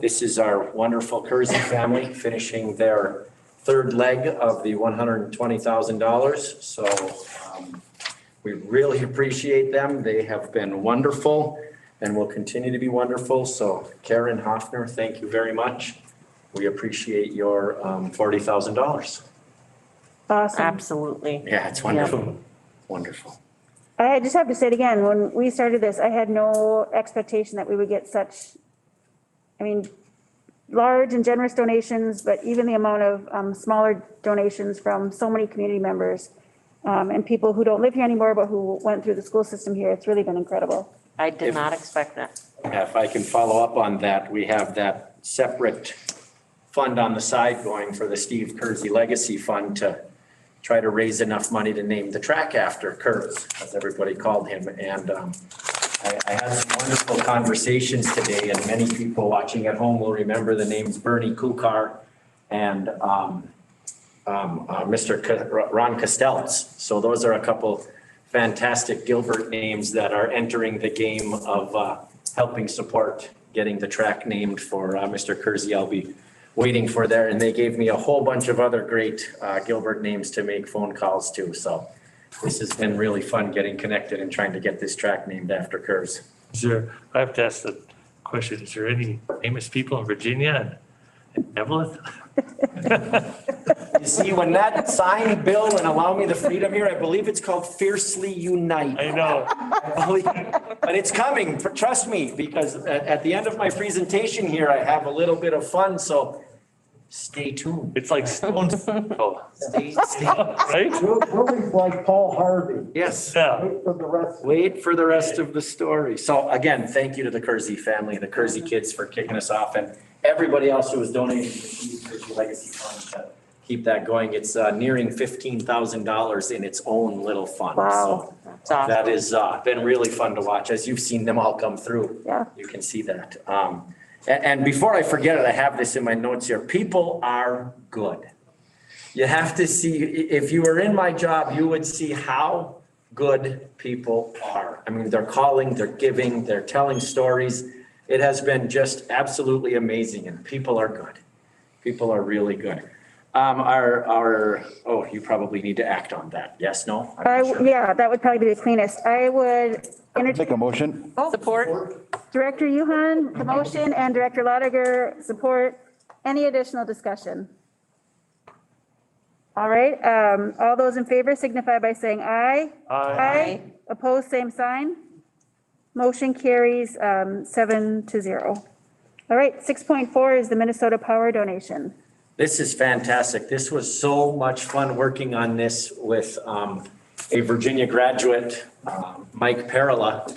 this is our wonderful Kersey family finishing their third leg of the $120,000. So we really appreciate them. They have been wonderful and will continue to be wonderful. So Karen Hoffner, thank you very much. We appreciate your $40,000. Awesome. Absolutely. Yeah, it's wonderful. Wonderful. I just have to say it again, when we started this, I had no expectation that we would get such, large and generous donations, but even the amount of smaller donations from so many community members and people who don't live here anymore, but who went through the school system here. It's really been incredible. I did not expect that. Yeah, if I can follow up on that, we have that separate fund on the side going for the Steve Kersey Legacy Fund to try to raise enough money to name the track after Kurz, as everybody called him. And I had some wonderful conversations today, and many people watching at home will remember the names Bernie Kukar and Mr. Ron Kostelz. So those are a couple fantastic Gilbert names that are entering the game of helping support getting the track named for Mr. Kersey. I'll be waiting for there, and they gave me a whole bunch of other great Gilbert names to make phone calls to. So this has been really fun getting connected and trying to get this track named after Kurz. I have to ask the question, is there any famous people in Virginia and Evelyn? You see, when that sign, Bill, and allow me the freedom here, I believe it's called Fiercely Unite. I know. But it's coming, trust me, because at the end of my presentation here, I have a little bit of fun, so stay tuned. It's like Stone's. Stay, right? Willie's like Paul Harvey. Yes. Yeah. Wait for the rest of the story. So again, thank you to the Kersey family, the Kersey kids for kicking us off, and everybody else who was donating to the Steve Kersey Legacy Fund to keep that going. It's nearing $15,000 in its own little fund. Wow. So that has been really fun to watch. As you've seen them all come through, Yeah. you can see that. And before I forget it, I have this in my notes here. People are good. You have to see, if you were in my job, you would see how good people are. I mean, they're calling, they're giving, they're telling stories. It has been just absolutely amazing, and people are good. People are really good. You probably need to act on that. Yes, no? Yeah, that would probably be the cleanest. I would Make a motion. Support. Director Yuhan, the motion, and Director Lotiger, support. Any additional discussion? All right, all those in favor signify by saying aye. Aye. Opposed, same sign. Motion carries 7-0. All right, 6.4 is the Minnesota Power donation. This is fantastic. This was so much fun working on this with a Virginia graduate, Mike Perla.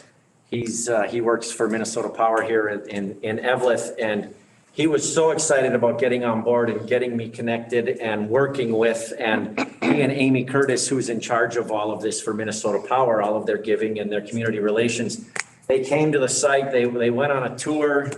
He works for Minnesota Power here in Eveleth, and he was so excited about getting on board and getting me connected and working with, and me and Amy Curtis, who's in charge of all of this for Minnesota Power, all of their giving and their community relations. They came to the site, they went on a tour.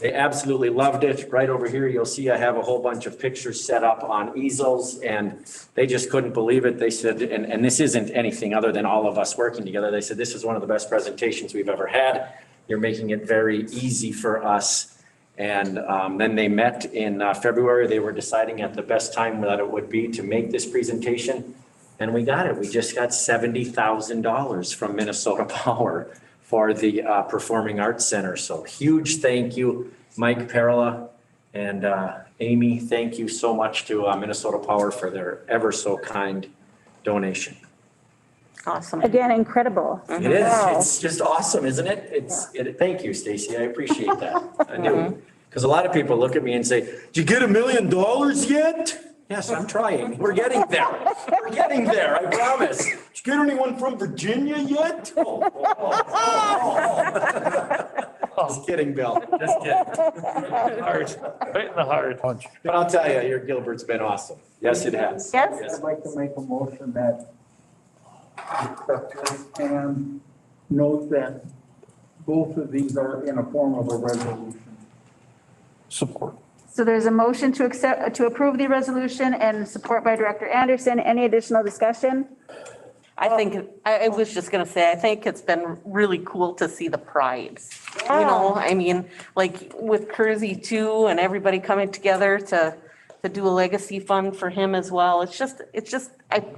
They absolutely loved it. Right over here, you'll see I have a whole bunch of pictures set up on easels, and they just couldn't believe it. They said, and this isn't anything other than all of us working together. They said, this is one of the best presentations we've ever had. You're making it very easy for us. And then they met in February. They were deciding at the best time that it would be to make this presentation. And we got it. We just got $70,000 from Minnesota Power for the Performing Arts Center. So huge thank you, Mike Perla and Amy. Thank you so much to Minnesota Power for their ever so kind donation. Awesome. Again, incredible. It is. Wow. It's just awesome, isn't it? Thank you, Stacy. I appreciate that. I do. Because a lot of people look at me and say, did you get $1 million yet? Yes, I'm trying. We're getting there. We're getting there, I promise. Did you get anyone from Virginia yet? Just kidding, Bill. Just kidding. Heart, right in the heart. But I'll tell you, your Gilbert's been awesome. Yes, it has. Yes? I'd like to make a motion that accept this and note that both of these are in a form of a resolution. Support. So there's a motion to accept, to approve the resolution and support by Director Anderson. Any additional discussion? I think, I was just gonna say, I think it's been really cool to see the pride. You know, I mean, like with Kersey too, and everybody coming together to do a legacy fund for him as well. It's just,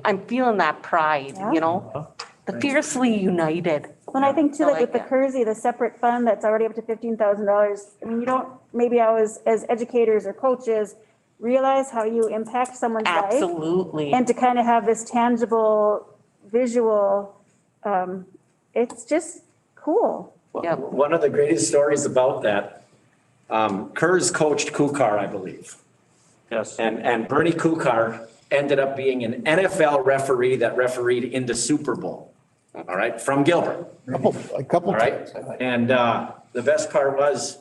I'm feeling that pride, you know? The fiercely united. When I think too, I like like with the that. Kersey, the separate fund that's already up to $15,000. I mean, you don't, maybe always as educators or coaches, realize how you impact someone's life. Absolutely. And to kind of have this tangible visual, it's just cool. Yep. One of the greatest stories about that, Kurz coached Kukar, I believe. Yes. And Bernie Kukar ended up being an NFL referee that refereed in the Super Bowl. All right, from Gilbert. A couple. All right. And the best part was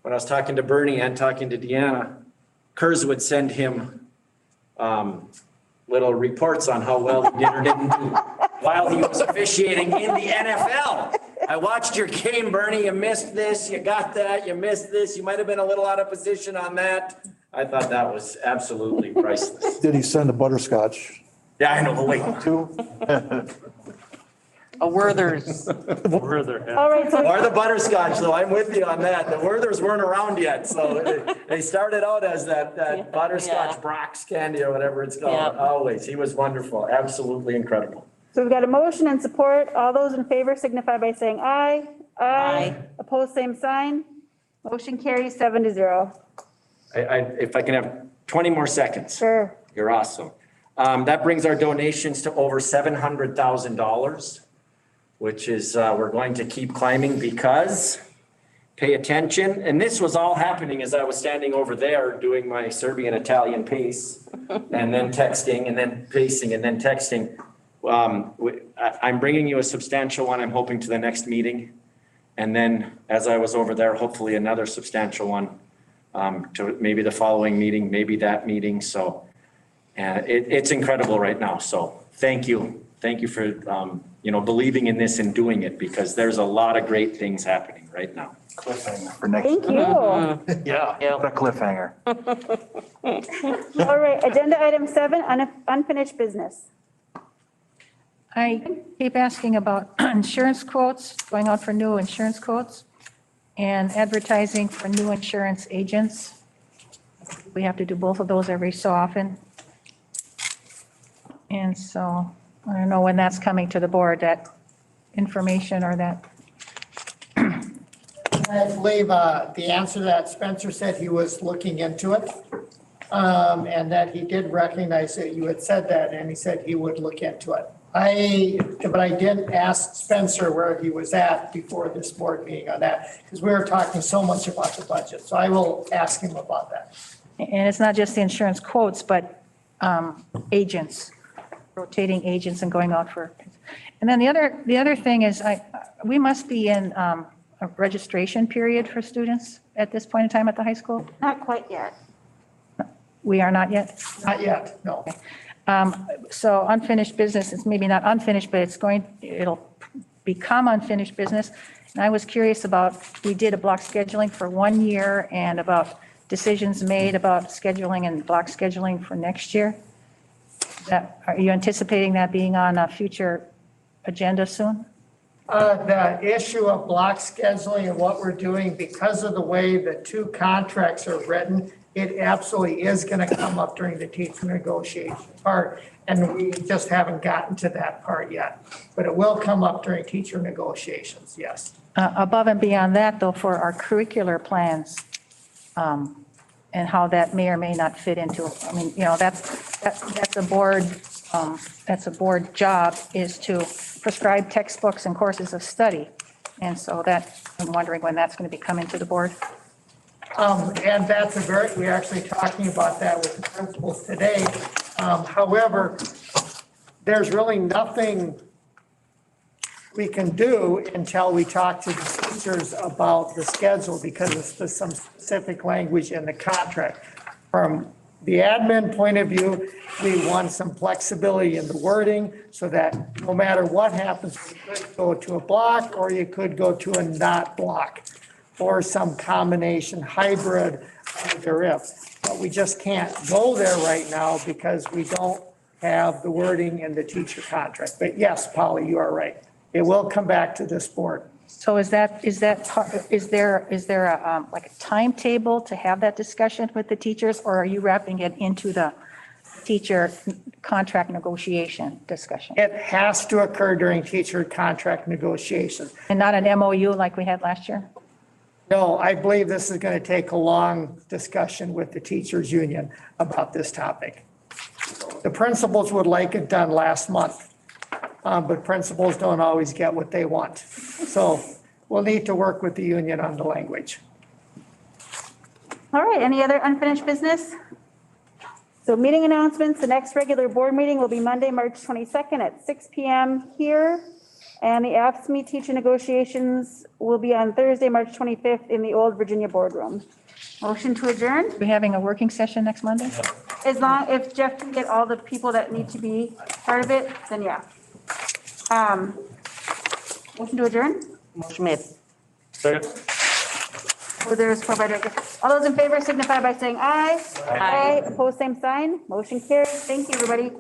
when I was talking to Bernie and talking to Deanna, Kurz would send him little reports on how well he did or didn't do while he was officiating in the NFL. I watched your game, Bernie. You missed this, you got that, you missed this. You might have been a little out of position on that. I thought that was absolutely priceless. Did he send a butterscotch? Yeah, I know. Wait. A Werther's. Further. All right, so Or the butterscotch, though. I'm with you on that. The Werthers weren't around yet, so they started out as that butterscotch Yeah. Brock's candy or whatever it's called. Yeah. Always. He was wonderful. Absolutely incredible. we've got a motion and support. All those in favor signify by saying aye. Aye. Opposed, same sign. Motion carries 7-0. If I can have 20 more seconds. Sure. You're awesome. That brings our donations to over $700,000, which is, we're going to keep climbing because, pay attention, and this was all happening as I was standing over there doing my Serbian-Italian pace, and then texting, and then pacing, and then texting. I'm bringing you a substantial one, I'm hoping, to the next meeting. And then, as I was over there, hopefully another substantial one to maybe the following meeting, maybe that meeting. So it's incredible right now. So thank you. Thank you for, believing in this and doing it, because there's a lot of great things happening right now. Cliffhanger for next. Thank you. Yeah. What a cliffhanger. All right, agenda item 7, unfinished business. I keep asking about insurance quotes, going out for new insurance quotes and advertising for new insurance agents. We have to do both of those every so often. And so I don't know when that's coming to the board, that information or that. I believe the answer to that, Spencer said he was looking into it. And that he did recognize that you had said that, and he said he would look into it. But I didn't ask Spencer where he was at before this board meeting on that, because we were talking so much about the budget. So I will ask him about that. And it's not just the insurance quotes, but agents, rotating agents and going out for. And then the other thing is we must be in a registration period for students at this point in time at the high school? Not quite yet. We are not yet? Not yet, no. So unfinished business, it's maybe not unfinished, but it'll become unfinished business. And I was curious about, we did a block scheduling for 1 year and about decisions made about scheduling and block scheduling for next year. Are you anticipating that being on a future agenda soon? The issue of block scheduling and what we're doing, because of the way the two contracts are written, it absolutely is going to come up during the teacher negotiation part. And we just haven't gotten to that part yet. But it will come up during teacher negotiations, yes. Above and beyond that, though, for our curricular plans, and how that may or may not fit into, I mean, that's a board job, is to prescribe textbooks and courses of study. And so I'm wondering when that's going to be coming to the board. And we're actually talking about that with the principals today. However, there's really nothing we can do until we talk to the teachers about the schedule, because there's some specific language in the contract. From the admin point of view, we want some flexibility in the wording so that no matter what happens, you could go to a block or you could go to a not block or some combination hybrid thereof. But we just can't go there right now because we don't have the wording in the teacher contract. But yes, Polly, you are right. It will come back to this board. So is there a like a timetable to have that discussion with the teachers, or are you wrapping it into the teacher contract negotiation discussion? It has to occur during teacher contract negotiations. And not an MOU like we had last year? No, I believe this is going to take a long discussion with the teachers union about this topic. The principals would like it done last month. But principals don't always get what they want. So we'll need to work with the union on the language. All right, any other unfinished business? So meeting announcements, the next regular board meeting will be Monday, March 22nd at 6 PM here. And the AFSCME teacher negotiations will be on Thursday, March 25th in the old Virginia boardroom. Motion to adjourn? We're having a working session next Monday? If Jeff can get all the people that need to be part of it, then yeah. Motion to adjourn? Motion made. Second. There's four by director. All those in favor signify by saying aye. Aye. Opposed, same sign. Motion carries. Thank you, everybody.